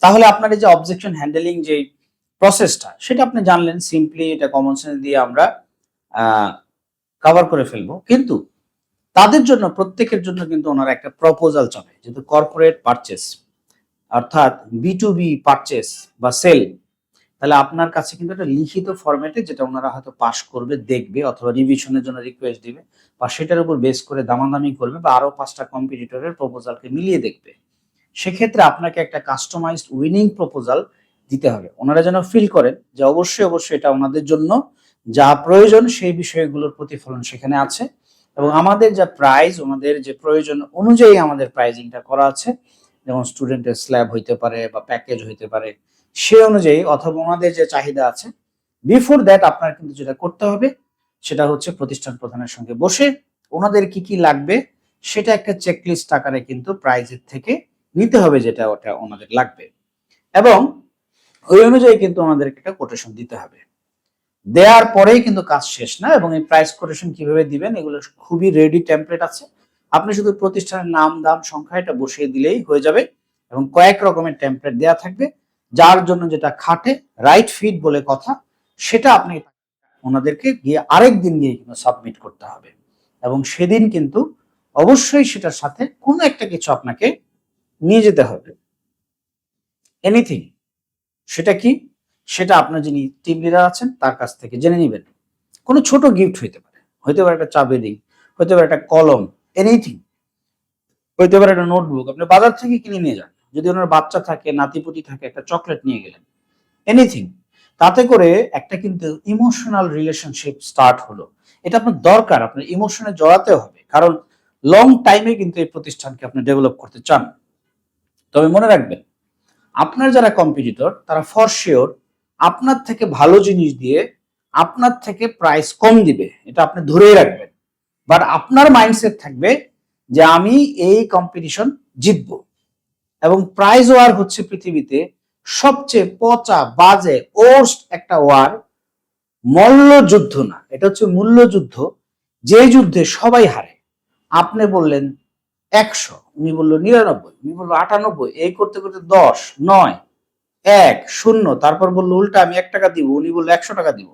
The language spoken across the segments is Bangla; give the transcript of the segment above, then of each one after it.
তাহলে আপনার এই যে অবজেকশন হ্যান্ডেলিং যে প্রসেসটা সেটা আপনি জানলেন, সিম্পলি এটা কমন সেন্স দিয়ে আমরা কভার করে ফেলবো। কিন্তু তাদের জন্য, প্রত্যেকের জন্য কিন্তু ওনারা একটা প্রপোজাল চাবে, যেহেতু কর্পোরেট পারচেস অর্থাৎ B2B পারচেস বা সেল, তাহলে আপনার কাছে কিন্তু একটা লিখিত ফরম্যাটে, যেটা ওনারা হয়তো পাস করবে, দেখবে, অথবা রিভিশনের জন্য রিকোয়েস্ট দিবে, বা সেটার উপর বেস করে দামাদামি করবে, বা আরো 5টা কম্পিটিটরের প্রপোজালকে মিলিয়ে দেখবে। সেক্ষেত্রে আপনাকে একটা কাস্টমাইজড উইনিং প্রপোজাল দিতে হবে। ওনারা যেন ফিল করেন যে অবশ্যই অবশ্যই এটা ওনাদের জন্য যা প্রয়োজন সেই বিষয়গুলোর প্রতিফলন সেখানে আছে, এবং আমাদের যা প্রাইস, ওনাদের যে প্রয়োজন অনুযায়ী আমাদের প্রাইজিংটা করা আছে, যেমন স্টুডেন্টের স্ল্যাব হইতে পারে বা প্যাকেজ হইতে পারে, সে অনুযায়ী, অথবা ওনাদের যে চাহিদা আছে। বিফোর দ্যাট আপনার কিন্তু যেটা করতে হবে সেটা হচ্ছে প্রতিষ্ঠান প্রধানের সঙ্গে বসে ওনাদের কি কি লাগবে সেটা একটা চেকলিস্ট আকারে কিন্তু প্রাইজের থেকে নিতে হবে, যেটা ওটা ওনাদের লাগবে, এবং ওই অনুযায়ী কিন্তু ওনাদেরকে একটা কোটেশন দিতে হবে। দেওয়ার পরেই কিন্তু কাজ শেষ না, এবং এই প্রাইস কোটেশন কিভাবে দিবেন এগুলো খুবই রেডি টেমপ্লেট আছে। আপনি শুধু প্রতিষ্ঠানের নাম, দাম, সংখ্যা এটা বসিয়ে দিলেই হয়ে যাবে, এবং কয়েক রকমের টেমপ্লেট দেওয়া থাকবে, যার জন্য যেটা খাটে, রাইট ফিট বলে কথা, সেটা আপনি ওনাদেরকে গিয়ে আরেক দিন গিয়ে কিন্তু সাবমিট করতে হবে, এবং সেদিন কিন্তু অবশ্যই সেটার সাথে কোনো একটা কিছু আপনাকে নিয়ে যেতে হবে, এনিথিং। সেটা কি? সেটা আপনার যিনি টিম লিডার আছেন তার কাছ থেকে জেনে নেবেন। কোনো ছোট গিফট হইতে পারে, হইতে পারে একটা চাবি রিং, হইতে পারে একটা কলম, এনিথিং, হইতে পারে একটা নোটবুক, আপনি বাজার থেকে কিনে নিয়ে যান। যদি ওনার বাচ্চা থাকে, নাতিপুতি থাকে, একটা চকলেট নিয়ে গেলেন, এনিথিং। তাতে করে একটা কিন্তু ইমোশনাল রিলেশনশিপ স্টার্ট হলো। এটা আপনার দরকার, আপনার ইমোশনে জড়াতে হবে, কারণ লং টাইমে কিন্তু এই প্রতিষ্ঠানকে আপনি ডেভেলপ করতে চান। তবে মনে রাখবেন, আপনার যারা কম্পিটিটর তারা ফর শিওর আপনার থেকে ভালো জিনিস দিয়ে আপনার থেকে প্রাইস কম দিবে, এটা আপনি ধরেই রাখবেন। বাট আপনার মাইন্ডসেট থাকবে যে আমি এই কম্পিটিশন জিতবো, এবং প্রাইজ ওয়ার হচ্ছে পৃথিবীতে সবচেয়ে পচা, বাজে, ওর্স্ট একটা ওয়ার। মল্লযুদ্ধ না, এটা হচ্ছে মূল্যযুদ্ধ, যে যুদ্ধে সবাই হারে। আপনি বললেন 100, উনি বললো 99, উনি বললো 98, এই করতে করতে 10, 9, 1, 0, তারপর বললো উল্টা আমি 1 টাকা দিব, উনি বললো 100 টাকা দিব।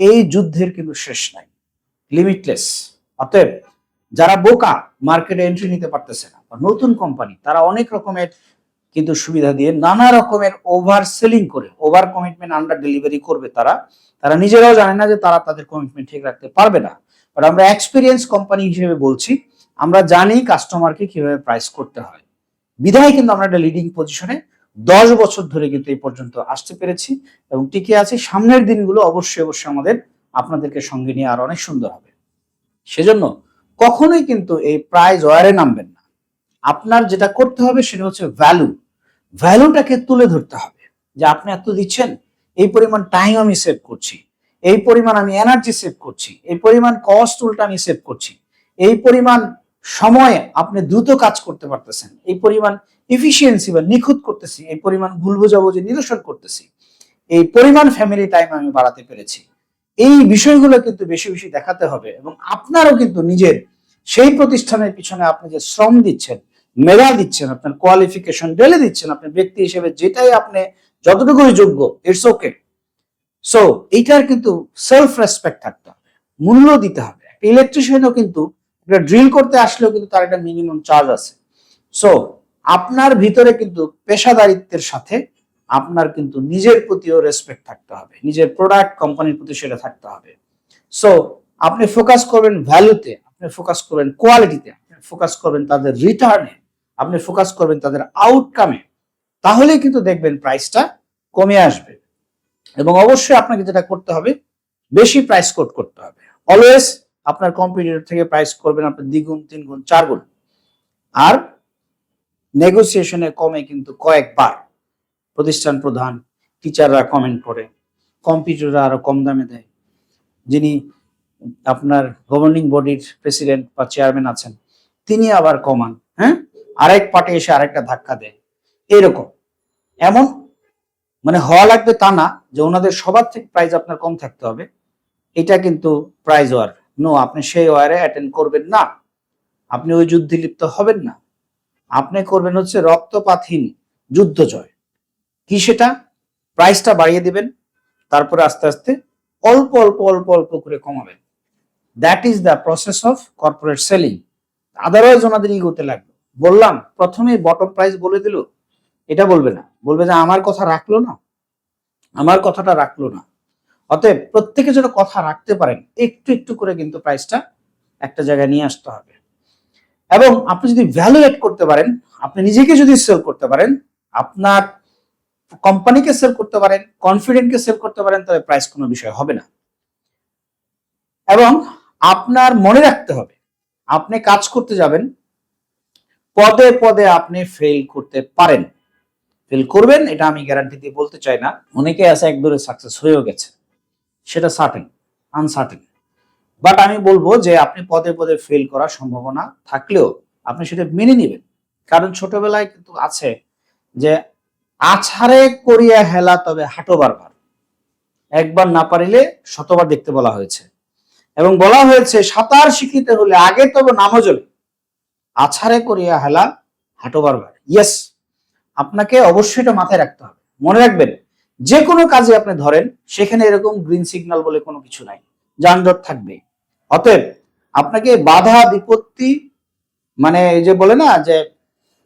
এই যুদ্ধের কিন্তু শেষ নাই, লিমিটলেস। অতএব যারা বোকা, মার্কেটে এন্ট্রি নিতে পারতেছে না, নতুন কোম্পানি, তারা অনেক রকমের কিন্তু সুবিধা দিয়ে নানা রকমের ওভার সেলিং করে ওভার কমিটমেন্ট আন্ডার ডেলিভারি করবে। তারা তারা নিজেরাও জানে না যে তারা তাদের কমিটমেন্ট ঠিক রাখতে পারবে না। বাট আমরা এক্সপিরিয়েন্স কোম্পানি হিসেবে বলছি, আমরা জানি কাস্টমারকে কিভাবে প্রাইস করতে হয়, বিধায় কিন্তু আমরা একটা লিডিং পজিশনে 10 বছর ধরে কিন্তু এই পর্যন্ত আসতে পেরেছি এবং টিকে আছি। সামনের দিনগুলো অবশ্যই অবশ্যই আমাদের আপনাদেরকে সঙ্গে নিয়ে আর অনেক সুন্দর হবে। সেজন্য কখনোই কিন্তু এই প্রাইস ওয়ারে নামবেন না। আপনার যেটা করতে হবে সেটা হচ্ছে ভ্যালুটাকে তুলে ধরতে হবে, যে আপনি এত দিচ্ছেন, এই পরিমাণ টাইম আমি সেভ করছি, এই পরিমাণ আমি এনার্জি সেভ করছি, এই পরিমাণ কস্ট উল্টা আমি সেভ করছি, এই পরিমাণ সময়ে আপনি দ্রুত কাজ করতে পারতেছেন, এই পরিমাণ এফিসিয়েন্সি বা নিখুঁত করতেছি, এই পরিমাণ ভুল বোঝাবুঝি নিরসন করতেছি, এই পরিমাণ ফ্যামিলি টাইম আমি বাড়াতে পেরেছি। এই বিষয়গুলো কিন্তু বেশি বেশি দেখাতে হবে, এবং আপনারও কিন্তু নিজের সেই প্রতিষ্ঠানের পিছনে আপনি যে শ্রম দিচ্ছেন, মেধা দিচ্ছেন, আপনার কোয়ালিফিকেশন ঢেলে দিচ্ছেন, আপনার ব্যক্তি হিসেবে যেটাই আপনি যতটুকুই যোগ্য, ইটস ওকে। সো এইটার কিন্তু সেলফ রেসপেক্ট থাকতে হবে, মূল্য দিতে হবে। একটা ইলেকট্রিশিয়ানও কিন্তু একটা ড্রিল করতে আসলেও কিন্তু তার একটা মিনিমাম চার্জ আছে। সো আপনার ভিতরে কিন্তু পেশাদারিত্বের সাথে আপনার কিন্তু নিজের প্রতিও রেসপেক্ট থাকতে হবে, নিজের প্রোডাক্ট কোম্পানির প্রতি সেটা থাকতে হবে। সো আপনি ফোকাস করবেন ভ্যালুতে, আপনি ফোকাস করবেন কোয়ালিটিতে, আপনি ফোকাস করবেন তাদের রিটার্নে, আপনি ফোকাস করবেন তাদের আউটকামে। তাহলেই কিন্তু দেখবেন প্রাইসটা কমে আসবে। এবং অবশ্যই আপনাকে যেটা করতে হবে, বেশি প্রাইস কোট করতে হবে। অলওয়েজ আপনার কম্পিটিটর থেকে প্রাইস করবেন আপনি 2 গুণ, 3 গুণ, 4 গুণ। আর নেগোসিয়েশনে কমে কিন্তু কয়েকবার প্রতিষ্ঠান প্রধান, টিচাররা কমেন্ট করে, কম্পিটিটররা আরো কম দামে দেয়, যিনি আপনার গভর্নিং বডির প্রেসিডেন্ট বা চেয়ারম্যান আছেন তিনি আবার কমান, হ্যাঁ, আরেক পার্টি এসে আরেকটা ধাক্কা দেয়। এরকম এমন মানে হওয়া লাগবে তা না যে ওনাদের সবার থেকে প্রাইস আপনার কম থাকতে হবে। এটা কিন্তু প্রাইজ ওয়ার নো, আপনি সেই ওয়ারে অ্যাটেন্ড করবেন না, আপনি ওই যুদ্ধে লিপ্ত হবেন না। আপনি করবেন হচ্ছে রক্তপাতহীন যুদ্ধ জয়। কি সেটা? প্রাইসটা বাড়িয়ে দিবেন, তারপরে আস্তে আস্তে অল্প অল্প অল্প অল্প করে কমাবেন। That is the process of corporate selling. Otherwise ওনাদের ইগোতে লাগবে। বললাম প্রথমে বটম প্রাইস বলে দিল, এটা বলবে না, বলবে যে আমার কথা রাখলো না, আমার কথাটা রাখলো না। অতএব প্রত্যেকে যেন কথা রাখতে পারেন, একটু একটু করে কিন্তু প্রাইসটা একটা জায়গায় নিয়ে আসতে হবে। এবং আপনি যদি ভ্যালু এড করতে পারেন, আপনি নিজেকে যদি সেল করতে পারেন, আপনার কোম্পানিকে সেল করতে পারেন, কনফিডেন্টকে সেল করতে পারেন, তবে প্রাইস কোনো বিষয় হবে না। এবং আপনার মনে রাখতে হবে, আপনি কাজ করতে যাবেন, পদে পদে আপনি ফেল করতে পারেন, ফেল করবেন, এটা আমি গ্যারান্টি দিয়ে বলতে চাই না। অনেকে আছে একদরে সাকসেস হয়েও গেছে, সেটা সার্টেন, আনসার্টেন। বাট আমি বলবো যে আপনি পদে পদে ফেল করার সম্ভাবনা থাকলেও আপনি সেটা মেনে নেবেন। কারণ ছোটবেলায় কিন্তু আছে যে আছাড়ে করিয়া হেলা তবে হাঁটোবার ভার, একবার না পারিলে শতবার দেখতে বলা হয়েছে। এবং বলা হয়েছে সাঁতার শিখিতে হলে আগে তবে নামো জলে, আছাড়ে করিয়া হেলা হাঁটোবার ভার। ইয়েস, আপনাকে অবশ্যই এটা মাথায় রাখতে হবে। মনে রাখবেন, যে কোনো কাজে আপনি ধরেন সেখানে এরকম গ্রিন সিগন্যাল বলে কোনো কিছু নাই, যানজট থাকবে। অতএব আপনাকে বাধা বিপত্তি, মানে এই যে বলে না যে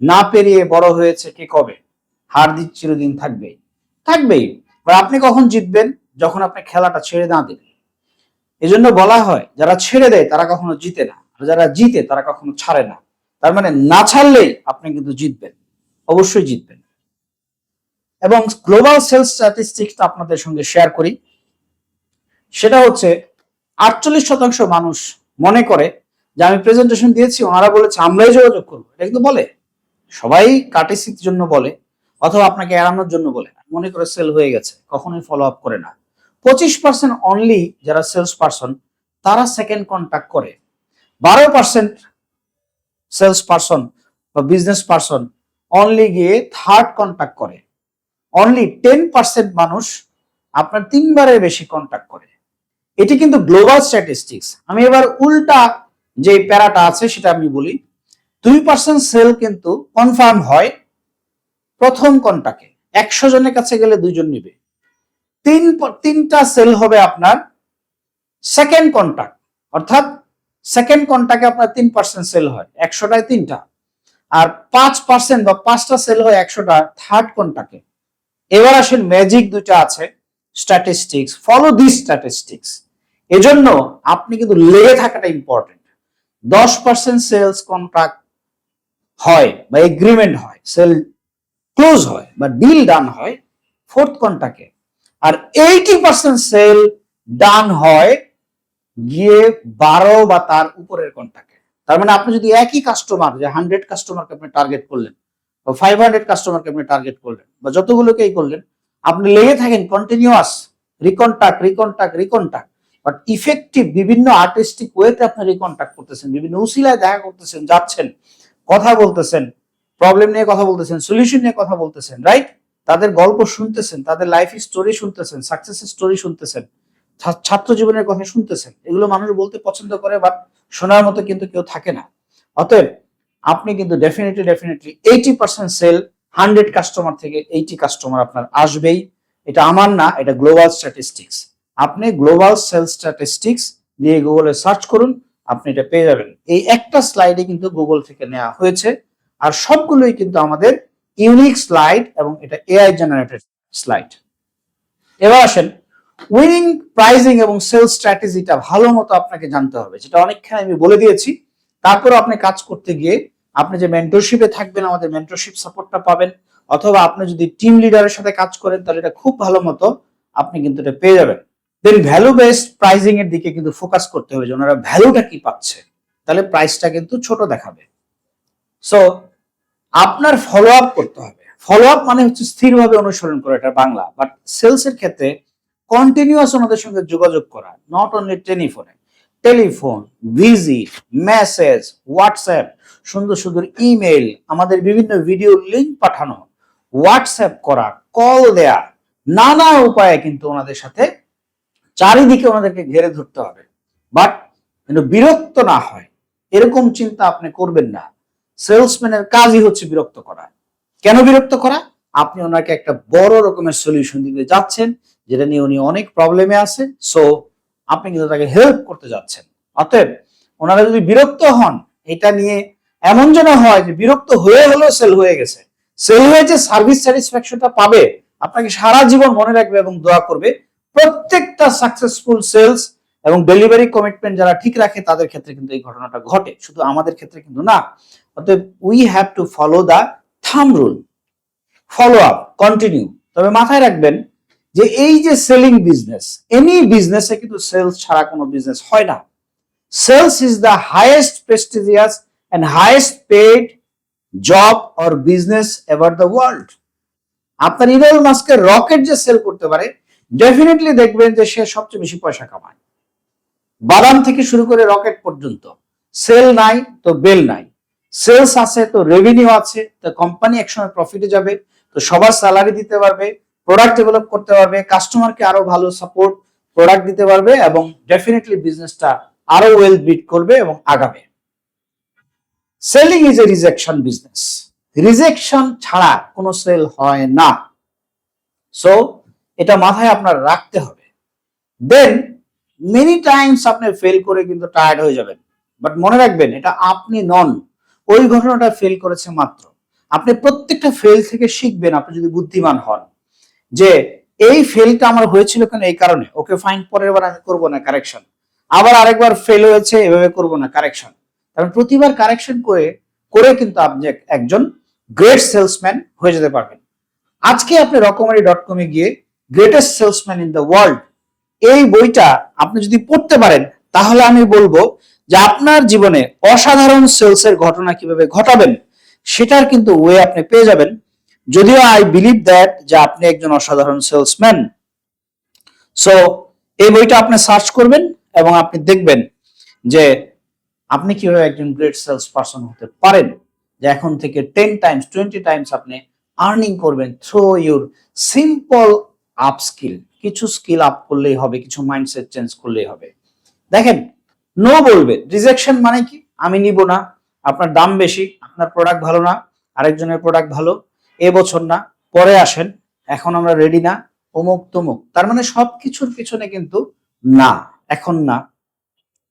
না পেরিয়ে বড় হয়েছে কে কবে, হার জিত চিরদিন থাকবেই, থাকবেই। আপনি কখন জিতবেন? যখন আপনি খেলাটা ছেড়ে না দেবেন। এই জন্য বলা হয় যারা ছেড়ে দেয় তারা কখনো জিতে না, আর যারা জিতে তারা কখনো ছাড়ে না। তার মানে না ছাড়লেই আপনি কিন্তু জিতবেন, অবশ্যই জিতবেন। এবং গ্লোবাল সেলস স্ট্যাটিস্টিক্সটা আপনাদের সঙ্গে শেয়ার করি। সেটা হচ্ছে 48% মানুষ মনে করে যে আমি প্রেজেন্টেশন দিয়েছি, ওনারা বলেছে আমরাই যোগাযোগ করবো। এটা কিন্তু বলে, সবাই কার্টেসির জন্য বলে, অথবা আপনাকে এড়ানোর জন্য বলে, মনে করে সেল হয়ে গেছে, কখনোই ফলো আপ করে না। 25% অনলি যারা সেলস পারসন তারা সেকেন্ড কন্ট্যাক্ট করে। 12% সেলস পারসন বা বিজনেস পারসন অনলি গিয়ে থার্ড কন্ট্যাক্ট করে। অনলি 10% মানুষ আপনার 3বারের বেশি কন্ট্যাক্ট করে। এটি কিন্তু গ্লোবাল স্ট্যাটিস্টিক্স। আমি এবার উল্টা যে প্যারাটা আছে সেটা আমি বলি। 2% সেল কিন্তু কনফার্ম হয় প্রথম কন্ট্যাক্টে, 100 জনের কাছে গেলে 2 জন নিবে। তিনটা সেল হবে আপনার সেকেন্ড কন্ট্যাক্ট, অর্থাৎ সেকেন্ড কন্ট্যাক্টে আপনার 3% সেল হয়, 100টায় 3টা। আর 5% বা 5টা সেল হয় 100টা থার্ড কন্ট্যাক্টে। এবার আসেন ম্যাজিক দুইটা আছে, স্ট্যাটিস্টিক্স, ফলো দিস স্ট্যাটিস্টিক্স। এজন্য আপনি কিন্তু লেগে থাকাটা ইম্পর্টেন্ট। 10% সেলস কন্ট্রাক্ট হয় বা এগ্রিমেন্ট হয়, সেল ক্লোজ হয় বা ডিল ডান হয় ফোর্থ কন্ট্রাক্টে। আর 80% সেল ডান হয় গিয়ে 12 বা তার উপরের কন্ট্রাক্টে। তার মানে আপনি যদি একই কাস্টমার, যে 100 কাস্টমারকে আপনি টার্গেট করলেন বা 500 কাস্টমারকে আপনি টার্গেট করলেন বা যতগুলোকেই করলেন, আপনি লেগে থাকেন কন্টিনিউয়াস রিকন্টাক্ট রিকন্টাক্ট রিকন্টাক্ট, বাট ইফেক্টিভ বিভিন্ন আর্টিস্টিক ওয়েতে আপনি রিকন্টাক্ট করতেছেন, বিভিন্ন উসিলায় দেখা করতেছেন, যাচ্ছেন, কথা বলতেছেন, প্রবলেম নিয়ে কথা বলতেছেন, সলিউশন নিয়ে কথা বলতেছেন, রাইট? তাদের গল্প শুনতেছেন, তাদের লাইফ স্টোরি শুনতেছেন, সাকসেসের স্টোরি শুনতেছেন, ছাত্র জীবনের কথা শুনতেছেন। এগুলো মানুষ বলতে পছন্দ করে, বাট শোনার মতো কিন্তু কেউ থাকে না। অতএব আপনি কিন্তু ডেফিনেটলি 80% সেল 100 কাস্টমার থেকে 80 কাস্টমার আপনার আসবেই। এটা আমার না, এটা গ্লোবাল স্ট্যাটিস্টিক্স। আপনি গ্লোবাল সেল স্ট্যাটিস্টিক্স দিয়ে গুগলে সার্চ করুন, আপনি এটা পেয়ে যাবেন। এই একটা স্লাইডে কিন্তু গুগল থেকে নেওয়া হয়েছে, আর সবগুলোই কিন্তু আমাদের ইউনিক স্লাইড এবং এটা এআই জেনারেটেড স্লাইড। এবার আসেন উইনিং প্রাইজিং এবং সেল স্ট্র্যাটেজিটা ভালো মতো আপনাকে জানতে হবে, যেটা অনেকখানি আমি বলে দিয়েছি। তারপর আপনি কাজ করতে গিয়ে আপনি যে মেন্টরশিপে থাকবেন, আমাদের মেন্টরশিপ সাপোর্টটা পাবেন, অথবা আপনি যদি টিম লিডারের সাথে কাজ করেন তাহলে এটা খুব ভালো মতো আপনি কিন্তু এটা পেয়ে যাবেন। দেন ভ্যালু বেসড প্রাইজিং এর দিকে কিন্তু ফোকাস করতে হবে, যে ওনারা ভ্যালুটা কি পাচ্ছে, তাহলে প্রাইসটা কিন্তু ছোট দেখাবে। সো আপনার ফলো আপ করতে হবে। ফলো আপ মানে হচ্ছে স্থিরভাবে অনুসরণ করা, এটা বাংলা। বাট সেলস এর ক্ষেত্রে কন্টিনিউয়াস ওনাদের সঙ্গে যোগাযোগ করা, not only telephone, visit, message, WhatsApp, সুন্দর সুন্দর ইমেল, আমাদের বিভিন্ন ভিডিও লিঙ্ক পাঠানো, হোয়াটসঅ্যাপ করা, কল দেয়া, নানা উপায়ে কিন্তু ওনাদের সাথে চারিদিকে ওনাদেরকে ঘেরে ধরতে হবে। বাট কিন্তু বিরক্ত না হয় এরকম চিন্তা আপনি করবেন না। সেলসম্যানের কাজই হচ্ছে বিরক্ত করা। কেন বিরক্ত করা? আপনি ওনাকে একটা বড় রকমের সলিউশন দিতে যাচ্ছেন, যেটা নিয়ে উনি অনেক প্রবলেমে আছে। সো আপনি কিন্তু তাকে হেল্প করতে যাচ্ছেন। অতএব ওনারা যদি বিরক্ত হন এটা নিয়ে, এমন যেন হয় যে বিরক্ত হয়ে হলেও সেল হয়ে গেছে, সেল হয়ে যে সার্ভিস স্যাটিসফ্যাকশনটা পাবে, আপনাকে সারা জীবন মনে রাখবে এবং দোয়া করবে। প্রত্যেকটা সাকসেসফুল সেলস এবং ডেলিভারি কমিটমেন্ট যারা ঠিক রাখে তাদের ক্ষেত্রে কিন্তু এই ঘটনাটা ঘটে, শুধু আমাদের ক্ষেত্রে কিন্তু না। অতএব we have to follow the thumb rule, follow up, continue. তবে মাথায় রাখবেন যে এই যে সেলিং বিজনেস, এনি বিজনেসে কিন্তু সেলস ছাড়া কোনো বিজনেস হয় না। Sales is the highest prestigious and highest paid job or business ever the world. আপনার ইলন মাস্কের রকেট যে সেল করতে পারে, ডেফিনেটলি দেখবেন যে সে সবচেয়ে বেশি পয়সা কামায়। বাদাম থেকে শুরু করে রকেট পর্যন্ত, সেল নাই তো বেল নাই, সেলস আছে তো রেভিনিউ আছে, তো কোম্পানি একসময় প্রফিটে যাবে, তো সবার স্যালারি দিতে পারবে, প্রোডাক্ট ডেভেলপ করতে পারবে, কাস্টমারকে আরো ভালো সাপোর্ট প্রোডাক্ট দিতে পারবে এবং ডেফিনেটলি বিজনেসটা আরো ওয়েল বিল্ড করবে এবং আগাবে। Selling is a rejection business, rejection ছাড়া কোনো সেল হয় না। সো এটা মাথায় আপনার রাখতে হবে। দেন মেনি টাইমস আপনি ফেল করে কিন্তু টায়ার্ড হয়ে যাবেন, বাট মনে রাখবেন এটা আপনি নন, ওই ঘটনাটা ফেল করেছে মাত্র। আপনি প্রত্যেকটা ফেল থেকে শিখবেন আপনি যদি বুদ্ধিমান হন, যে এই ফেলটা আমার হয়েছিল কেন, এই কারণে, ওকে ফাইন, পরের বার আমি করবো না কারেকশন। আবার আরেকবার ফেল হয়েছে, এভাবে করবো না কারেকশন। কারণ প্রতিবার কারেকশন করে করে কিন্তু আপনি একজন গ্রেট সেলসম্যান হয়ে যেতে পারবেন। আজকে আপনি রকমারি.com-এ গিয়ে greatest salesman in the world এই বইটা আপনি যদি পড়তে পারেন, তাহলে আমি বলবো যে আপনার জীবনে অসাধারণ সেলসের ঘটনা কিভাবে ঘটাবেন সেটার কিন্তু ওয়ে আপনি পেয়ে যাবেন। যদিও আই বিলিভ দ্যাট যে আপনি একজন অসাধারণ সেলসম্যান। সো এই বইটা আপনি সার্চ করবেন এবং আপনি দেখবেন যে আপনি কিভাবে একজন গ্রেট সেলস পারসন হতে পারেন, যে এখন থেকে 10 টাইমস 20 টাইমস আপনি আর্নিং করবেন through your simple up skill. কিছু স্কিল আপ করলেই হবে, কিছু মাইন্ডসেট চেঞ্জ করলেই হবে। দেখেন, নো বলবে, রিজেকশন মানে কি, আমি নিব না, আপনার দাম বেশি, আপনার প্রোডাক্ট ভালো না, আরেকজনের প্রোডাক্ট ভালো, এবছর না, পরে আসেন, এখন আমরা রেডি না, অমুক তমুক। তার মানে সবকিছুর পিছনে কিন্তু না, এখন না,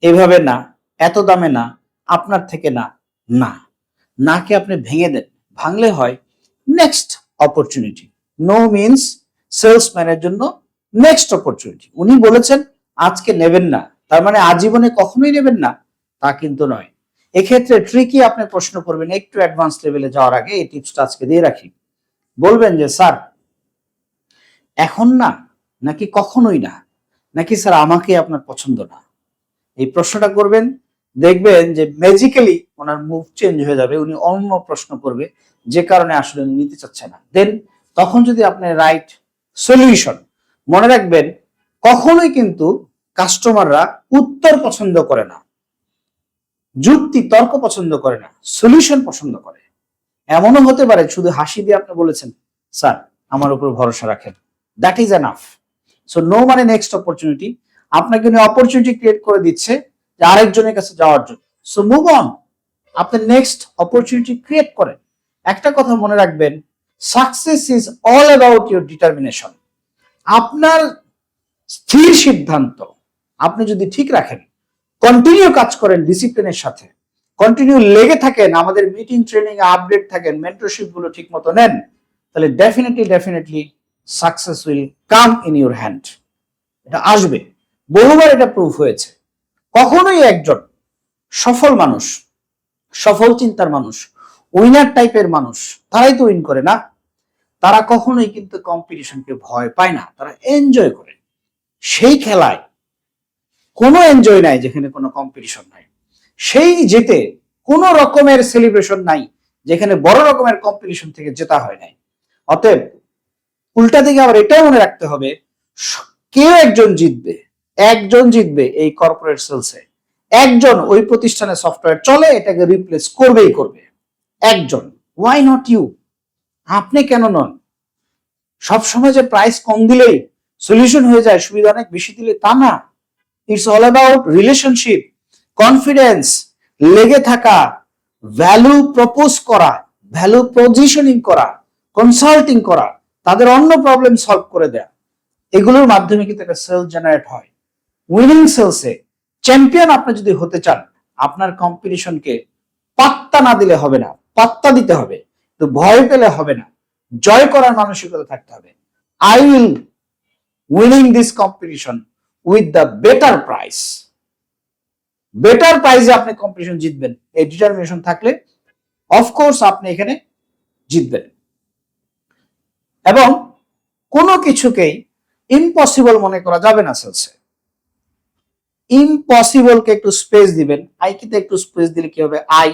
এভাবে না, এত দামে না, আপনার থেকে না, না, নাকে আপনি ভেঙে দেন, ভাঙলে হয় নেক্সট অপরচুনিটি। নো মিনস সেলসম্যানের জন্য নেক্সট অপরচুনিটি। উনি বলেছেন আজকে নেবেন না, তার মানে আজীবনে কখনোই নেবেন না তা কিন্তু নয়। এক্ষেত্রে ট্রিকি আপনি প্রশ্ন করবেন একটু অ্যাডভান্স লেভেলে যাওয়ার আগে, এই টিপসটা আজকে দিয়ে রাখি। বলবেন যে স্যার এখন না, নাকি কখনোই না, নাকি স্যার আমাকে আপনার পছন্দ না। এই প্রশ্নটা করবেন, দেখবেন যে ম্যাজিক্যালি ওনার মুভ চেঞ্জ হয়ে যাবে, উনি অন্য প্রশ্ন করবে যে কারণে আসলে উনি নিতে চাচ্ছে না। দেন তখন যদি আপনি রাইট সলিউশন, মনে রাখবেন কখনোই কিন্তু কাস্টমাররা উত্তর পছন্দ করে না, যুক্তি তর্ক পছন্দ করে না, সলিউশন পছন্দ করে। এমনও হতে পারে শুধু হাসি দিয়ে আপনি বলেছেন স্যার আমার উপর ভরসা রাখেন, that is enough. So no মানে নেক্সট অপরচুনিটি, আপনাকে উনি অপরচুনিটি ক্রিয়েট করে দিচ্ছে যে আরেকজনের কাছে যাওয়ার জন্য। সো মুভ অন, আপনি নেক্সট অপরচুনিটি ক্রিয়েট করেন। একটা কথা মনে রাখবেন, success is all about your determination. আপনার স্থির সিদ্ধান্ত আপনি যদি ঠিক রাখেন, কন্টিনিউ কাজ করেন ডিসিপ্লিনের সাথে, কন্টিনিউ লেগে থাকেন, আমাদের মিটিং ট্রেনিং আপডেট থাকেন, মেন্টরশিপ গুলো ঠিক মতো নেন, তাহলে definitely success will come in your hand. এটা আসবে, বহুবার এটা প্রুফ হয়েছে। কখনোই একজন সফল মানুষ, সফল চিন্তার মানুষ, উইনার টাইপের মানুষ, তারাই তো উইন করে না। তারা কখনোই কিন্তু কম্পিটিশনকে ভয় পায় না, তারা এনজয় করে। সেই খেলায় কোনো এনজয় নাই যেখানে কোনো কম্পিটিশন নাই, সেই জেতে কোনো রকমের সেলিব্রেশন নাই যেখানে বড় রকমের কম্পিটিশন থেকে জেতা হয় নাই। অতএব উল্টা দিকে আবার এটাও মনে রাখতে হবে, কেউ একজন জিতবে, একজন জিতবে এই কর্পোরেট সেলসে, একজন ওই প্রতিষ্ঠানে সফটওয়্যার চলে এটাকে রিপ্লেস করবেই করবে, একজন। Why not you? আপনি কেন নন? সবসময় যে প্রাইস কম দিলেই সলিউশন হয়ে যায়, সুবিধা অনেক বেশি দিলে, তা না। It's all about relationship, confidence, লেগে থাকা, ভ্যালু প্রপোজ করা, ভ্যালু পজিশনিং করা, কনসাল্টিং করা, তাদের অন্য প্রবলেম সলভ করে দেয়া, এগুলোর মাধ্যমে কিন্তু একটা সেলস জেনারেট হয়। উইনিং সেলসে চ্যাম্পিয়ন আপনি যদি হতে চান, আপনার কম্পিটিশনকে পাত্তা না দিলে হবে না, পাত্তা দিতে হবে, তো ভয় পেলে হবে না, জয় করার মানসিকতা থাকতে হবে। I will winning this competition with the better price. Better প্রাইসে আপনি কম্পিটিশন জিতবেন, এই ডিটারমিনেশন থাকলে অফকোর্স আপনি এখানে জিতবেন। এবং কোনো কিছুকেই ইম্পসিবল মনে করা যাবে না সেলসে। ইম্পসিবলকে একটু স্পেস দিবেন, আইকিতে একটু স্পেস দিলে কি হবে, আই,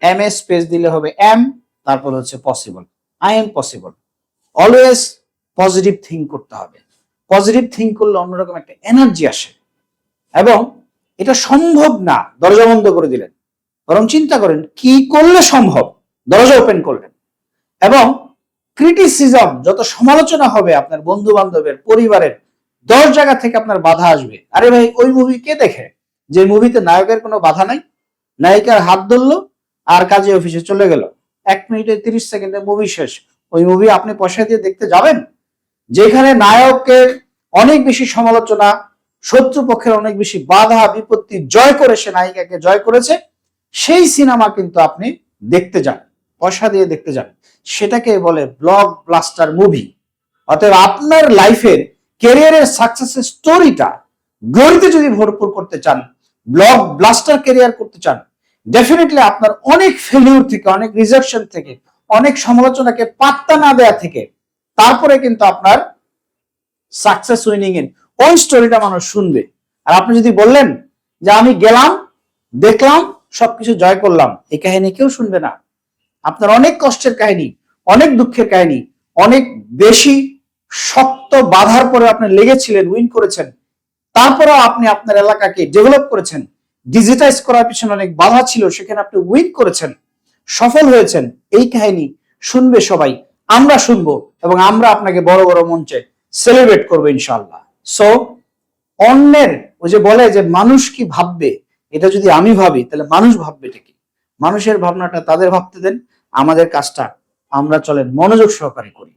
এম এ স্পেস দিলে হবে এম, তারপর হচ্ছে possible, I am possible. Always positive think করতে হবে। পজিটিভ থিঙ্ক করলে অন্যরকম একটা এনার্জি আসে। এবং এটা সম্ভব না দরজা বন্ধ করে দিলেন, বরং চিন্তা করেন কি করলে সম্ভব, দরজা ওপেন করলেন। এবং ক্রিটিসিজম, যত সমালোচনা হবে আপনার বন্ধু বান্ধবের, পরিবারের, 10 জায়গা থেকে আপনার বাধা আসবে। আরে ভাই, ওই মুভি কে দেখে যে মুভিতে নায়কের কোনো বাধা নাই, নায়িকার হাত ধরলো আর কাজে অফিসে চলে গেল, 1 মিনিটে 30 সেকেন্ডে মুভি শেষ। ওই মুভি আপনি পয়সা দিয়ে দেখতে যাবেন? যেখানে নায়কের অনেক বেশি সমালোচনা, শত্রুপক্ষের অনেক বেশি বাধা বিপত্তি জয় করে সে নায়িকাকে জয় করেছে, সেই সিনেমা কিন্তু আপনি দেখতে যান, পয়সা দিয়ে দেখতে যান। সেটাকে বলে ব্লকবাস্টার মুভি। অতএব আপনার লাইফের ক্যারিয়ারের সাকসেসের স্টোরিটা গ্লোরিতে যদি ভরপুর করতে চান, ব্লকবাস্টার ক্যারিয়ার করতে চান, ডেফিনেটলি আপনার অনেক ফেলিউর থেকে, অনেক রিজেকশন থেকে, অনেক সমালোচনাকে পাত্তা না দেওয়া থেকে তারপরে কিন্তু আপনার সাকসেস উইনিং এর ওই স্টোরিটা মানুষ শুনবে। আর আপনি যদি বললেন যে আমি গেলাম, দেখলাম, সবকিছু জয় করলাম, এই কাহিনী কেউ শুনবে না। আপনার অনেক কষ্টের কাহিনী, অনেক দুঃখের কাহিনী, অনেক বেশি শক্ত বাধার পরে আপনি লেগেছিলেন, উইন করেছেন, তারপরেও আপনি আপনার এলাকাকে ডেভেলপ করেছেন, ডিজিটাইজ করার পিছনে অনেক বাধা ছিল, সেখানে আপনি উইন করেছেন, সফল হয়েছেন, এই কাহিনী শুনবে সবাই, আমরা শুনবো, এবং আমরা আপনাকে বড় বড় মঞ্চে সেলিব্রেট করবো ইনশাআল্লাহ। সো অন্যের, ওই যে বলে যে মানুষ কি ভাববে, এটা যদি আমি ভাবি তাহলে মানুষ ভাববে এটা কি? মানুষের ভাবনাটা তাদের ভাবতে দেন, আমাদের কাজটা আমরা চলেন মনোযোগ সহকারে করি।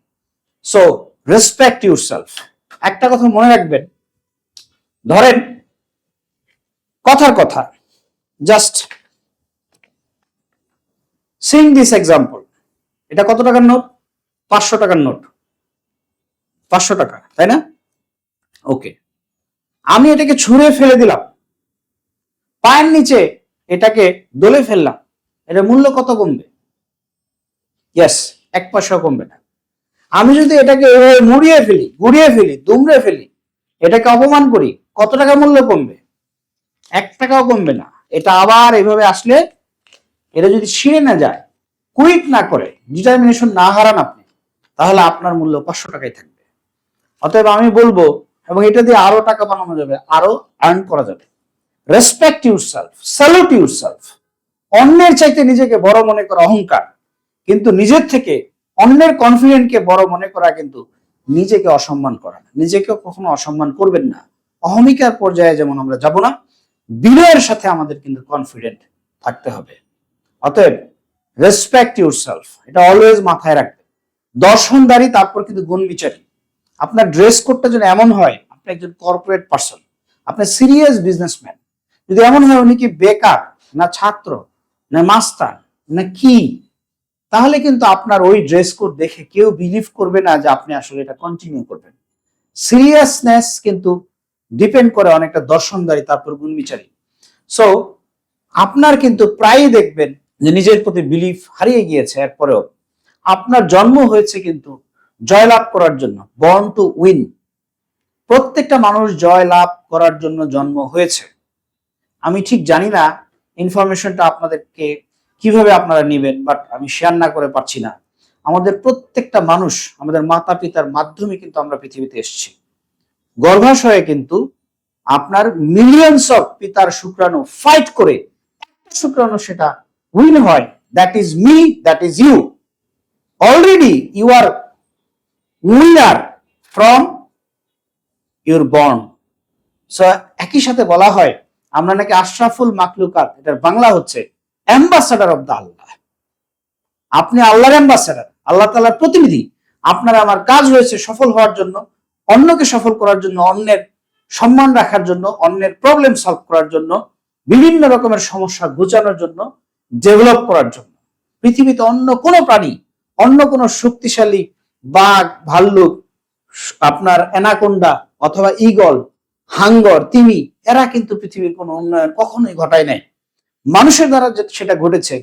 So respect yourself. একটা কথা মনে রাখবেন, ধরেন কথার কথা, জাস্ট সিং দিস এক্সাম্পল। এটা কত টাকার নোট? 500 টাকার নোট, 500 টাকা, তাই না? ওকে, আমি এটাকে ছুঁড়ে ফেলে দিলাম, পায়ের নিচে এটাকে দলে ফেললাম, এটার মূল্য কত কমবে? ইয়েস, 1 পয়সাও কমবে না। আমি যদি এটাকে এভাবে মুড়িয়ে ফেলি, গুড়িয়ে ফেলি, দুমড়ে ফেলি, এটাকে অপমান করি, কত টাকা মূল্য কমবে? 1 টাকাও কমবে না। এটা আবার এভাবে আসলে, এটা যদি ছিঁড়ে না যায়, কুইট না করে, ডিটারমিনেশন না হারান আপনি, তাহলে আপনার মূল্য 500 টাকাই থাকবে। অতএব আমি বলবো, এবং এটা দিয়ে আরো টাকা বানানো যাবে, আরো আর্ন করা যাবে। Respect yourself, salute yourself. অন্যের চাইতে নিজেকে বড় মনে করা অহংকার, কিন্তু নিজের থেকে অন্যের কনফিডেন্টকে বড় মনে করা কিন্তু নিজেকে অসম্মান করা। নিজেকেও কখনো অসম্মান করবেন না। অহমিকার পর্যায়ে যেমন আমরা যাব না, বিনয়ের সাথে আমাদের কিন্তু কনফিডেন্ট থাকতে হবে। অতএব রেসপেক্ট ইউরসেলফ, এটা অলওয়েজ মাথায় রাখবে। দর্শনদারি, তারপর কিন্তু গুণ বিচারী। আপনার ড্রেস কোডটা যেন এমন হয় আপনি একজন কর্পোরেট পার্সন, আপনি সিরিয়াস বিজনেসম্যান। যদি এমন হয় উনি কি বেকার, না ছাত্র, না মাস্টার, না কি, তাহলে কিন্তু আপনার ওই ড্রেস কোড দেখে কেউ বিলিভ করবে না যে আপনি আসলে এটা কন্টিনিউ করবেন। সিরিয়াসনেস কিন্তু ডিপেন্ড করে অনেকটা দর্শনদারি, তারপর গুণ বিচারী। সো আপনার কিন্তু প্রায়ই দেখবেন যে নিজের প্রতি বিলিফ হারিয়ে গিয়েছে। এরপরেও আপনার জন্ম হয়েছে কিন্তু জয়লাভ করার জন্য, বর্ন টু উইন। প্রত্যেকটা মানুষ জয় লাভ করার জন্য জন্ম হয়েছে। আমি ঠিক জানি না ইনফরমেশনটা আপনাদেরকে কিভাবে আপনারা নেবেন, বাট আমি শেয়ার না করে পারছি না। আমাদের প্রত্যেকটা মানুষ আমাদের মাতা পিতার মাধ্যমে কিন্তু আমরা পৃথিবীতে এসেছি। গর্ভাশয়ে কিন্তু আপনার মিলিয়নস অফ পিতার শুক্রাণু ফাইট করে একটা শুক্রাণু সেটা উইন হয়। That is me, that is you. Already you are winner from your born. So একই সাথে বলা হয় আমরা নাকি আশরাফুল মাকলুকাত, এটার বাংলা হচ্ছে অ্যাম্বাসাডার অফ দ্য আল্লাহ। আপনি আল্লাহর অ্যাম্বাসাডার, আল্লাহ তাআলার প্রতিনিধি। আপনার আমার কাজ হয়েছে সফল হওয়ার জন্য, অন্যকে সফল করার জন্য, অন্যের সম্মান রাখার জন্য, অন্যের প্রবলেম সলভ করার জন্য, বিভিন্ন রকমের সমস্যা ঘুচানোর জন্য, ডেভেলপ করার জন্য। পৃথিবীতে অন্য কোনো প্রাণী, অন্য কোনো শক্তিশালী বাঘ, ভাল্লুক, আপনার অ্যানাকোন্ডা অথবা ঈগল, হাঙ্গর, তিমি, এরা কিন্তু পৃথিবীর কোনো উন্নয়ন কখনোই ঘটায় নাই। মানুষের দ্বারা সেটা ঘটেছে।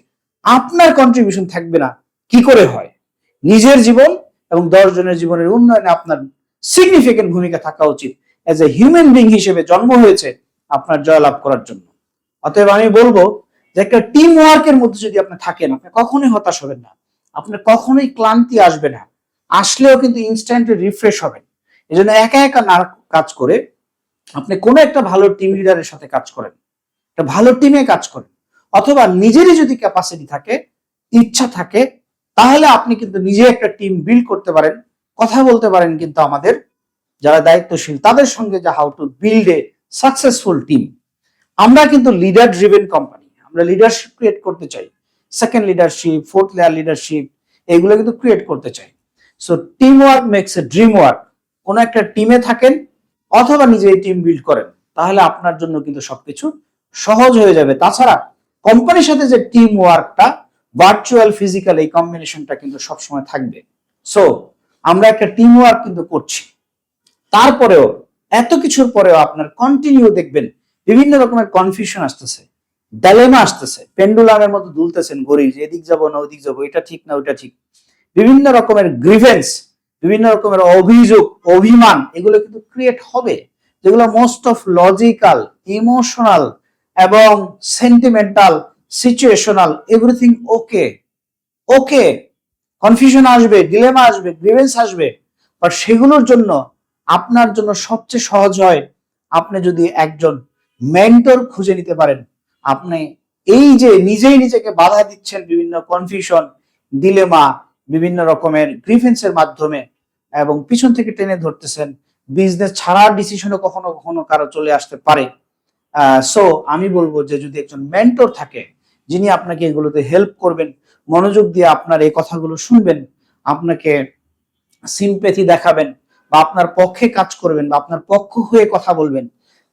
আপনার কন্ট্রিবিউশন থাকবে না কি করে হয়? নিজের জীবন এবং 10 জনের জীবনের উন্নয়নে আপনার সিগনিফিকেন্ট ভূমিকা থাকা উচিত। এজ এ হিউম্যান বিং হিসেবে জন্ম হয়েছে আপনার জয়লাভ করার জন্য। অতএব আমি বলবো যে একটা টিম ওয়ার্কের মধ্যে যদি আপনি থাকেন, আপনি কখনোই হতাশ হবেন না, আপনার কখনোই ক্লান্তি আসবে না, আসলেও কিন্তু ইনস্ট্যান্টলি রিফ্রেশ হবেন। এই জন্য একা একা না কাজ করে আপনি কোনো একটা ভালো টিম লিডারের সাথে কাজ করেন, একটা ভালো টিমে কাজ করেন, অথবা নিজেরই যদি ক্যাপাসিটি থাকে, ইচ্ছা থাকে, তাহলে আপনি কিন্তু নিজে একটা টিম বিল্ড করতে পারেন। কথা বলতে পারেন কিন্তু আমাদের যারা দায়িত্বশীল তাদের সঙ্গে, যে how to build a successful team. আমরা কিন্তু লিডার ড্রিভেন কোম্পানি, আমরা লিডারশিপ ক্রিয়েট করতে চাই, second leadership, fourth layer leadership, এগুলো কিন্তু ক্রিয়েট করতে চাই। So team work makes a dream work. কোন একটা টিমে থাকেন অথবা নিজে টিম বিল্ড করেন, তাহলে আপনার জন্য কিন্তু সবকিছু সহজ হয়ে যাবে। তাছাড়া কোম্পানির সাথে যে টিম ওয়ার্কটা, ভার্চুয়াল ফিজিক্যাল, এই কম্বিনেশনটা কিন্তু সবসময় থাকবে। সো আমরা একটা টিম ওয়ার্ক কিন্তু করছি। তারপরেও, এত কিছুর পরেও আপনার কন্টিনিউ দেখবেন বিভিন্ন রকমের কনফিউশন আসতেছে, ডাইলেমা আসতেছে, পেন্ডুলামের মতো দুলতেছেন ঘড়ি, যে এদিক যাবো না ওদিক যাবো, এটা ঠিক না ওইটা ঠিক, বিভিন্ন রকমের গ্রিভেন্স, বিভিন্ন রকমের অভিযোগ, অভিমান, এগুলো কিন্তু ক্রিয়েট হবে, যেগুলো মোস্ট অফ লজিক্যাল, ইমোশনাল এবং সেন্টিমেন্টাল, সিচুয়েশনাল, এভরিথিং ওকে। ওকে, কনফিউশন আসবে, ডিলেমা আসবে, গ্রিভেন্স আসবে, বাট সেগুলোর জন্য আপনার জন্য সবচেয়ে সহজ হয় আপনি যদি একজন মেন্টর খুঁজে নিতে পারেন। আপনি এই যে নিজেই নিজেকে বাধা দিচ্ছেন বিভিন্ন কনফিউশন, ডিলেমা, বিভিন্ন রকমের গ্রিভেন্সের মাধ্যমে, এবং পিছন থেকে টেনে ধরতেছেন, বিজনেস ছাড়ার ডিসিশনও কখনো কখনো কারো চলে আসতে পারে। সো আমি বলবো যে যদি একজন মেন্টর থাকে যিনি আপনাকে এগুলোতে হেল্প করবেন, মনোযোগ দিয়ে আপনার এই কথাগুলো শুনবেন, আপনাকে সিম্প্যাথি দেখাবেন, বা আপনার পক্ষে কাজ করবেন, বা আপনার পক্ষ হয়ে কথা বলবেন,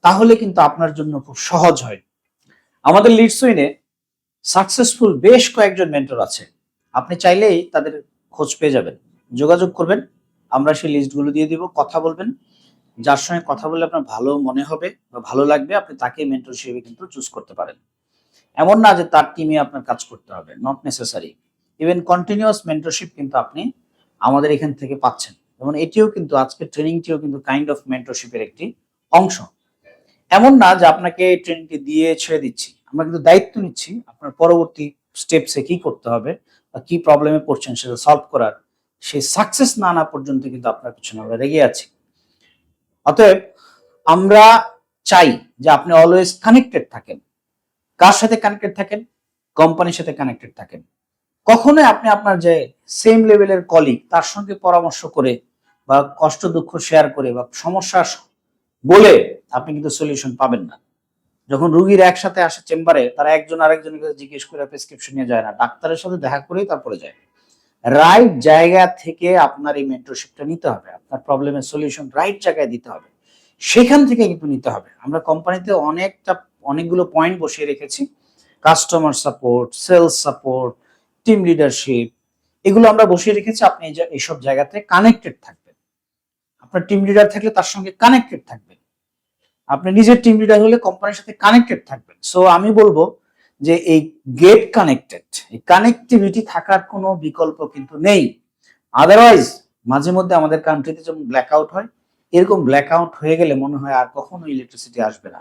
তাহলে কিন্তু আপনার জন্য খুব সহজ হয়। আমাদের লিডসুইনে সাকসেসফুল বেশ কয়েকজন মেন্টর আছে, আপনি চাইলেই তাদের খোঁজ পেয়ে যাবেন, যোগাযোগ করবেন, আমরা সেই লিস্টগুলো দিয়ে দিব, কথা বলবেন, যার সঙ্গে কথা বললে আপনার ভালো মনে হবে বা ভালো লাগবে, আপনি তাকে মেন্টর হিসেবে কিন্তু চুজ করতে পারেন। এমন না যে তার টিমে আপনার কাজ করতে হবে, not necessary. Even continuous mentorship কিন্তু আপনি আমাদের এখান থেকে পাচ্ছেন, যেমন এটিও কিন্তু, আজকের ট্রেনিংটিও কিন্তু কাইন্ড অফ মেন্টরশিপের একটি অংশ। এমন না যে আপনাকে ট্রেনিংটি দিয়ে ছেড়ে দিচ্ছি, আমরা কিন্তু দায়িত্ব নিচ্ছি আপনার পরবর্তী স্টেপসে কি করতে হবে বা কি প্রবলেমে পড়ছেন সেটা সলভ করার, সেই সাকসেস না আনা পর্যন্ত কিন্তু আপনার পিছনে আমরা লেগে আছি। অতএব আমরা চাই যে আপনি অলওয়েজ কানেক্টেড থাকেন। কার সাথে কানেক্টেড থাকেন? কোম্পানির সাথে কানেক্টেড থাকেন। কখনোই আপনি আপনার যে সেম লেভেলের কলিগ, তার সঙ্গে পরামর্শ করে বা কষ্ট দুঃখ শেয়ার করে বা সমস্যা বলে আপনি কিন্তু সলিউশন পাবেন না। যখন রুগীর একসাথে আসে চেম্বারে, তারা একজন আরেকজনের কাছে জিজ্ঞেস করে প্রেসক্রিপশন নিয়ে যায় না, ডাক্তারের সাথে দেখা করেই তারপরে যায়। রাইট জায়গা থেকে আপনার এই মেন্টরশিপটা নিতে হবে, আপনার প্রবলেমের সলিউশন রাইট জায়গায় দিতে হবে, সেখান থেকে কিন্তু নিতে হবে। আমরা কোম্পানিতে অনেকগুলো পয়েন্ট বসিয়ে রেখেছি, customer support, sales support, team leadership, এগুলো আমরা বসিয়ে রেখেছি। আপনি এইসব জায়গাতে কানেক্টেড থাকবেন, আপনার টিম লিডার থাকলে তার সঙ্গে কানেক্টেড থাকবেন, আপনি নিজের টিম লিডার হলে কোম্পানির সাথে কানেক্টেড থাকবেন। সো আমি বলবো যে এই গেট কানেক্টেড, এই কানেক্টিভিটি থাকার কোনো বিকল্প কিন্তু নেই। আদারওয়াইজ মাঝে মধ্যে আমাদের কান্ট্রিতে যেমন ব্ল্যাকআউট হয়, এরকম ব্ল্যাকআউট হয়ে গেলে মনে হয় আর কখনো ইলেকট্রিসিটি আসবে না।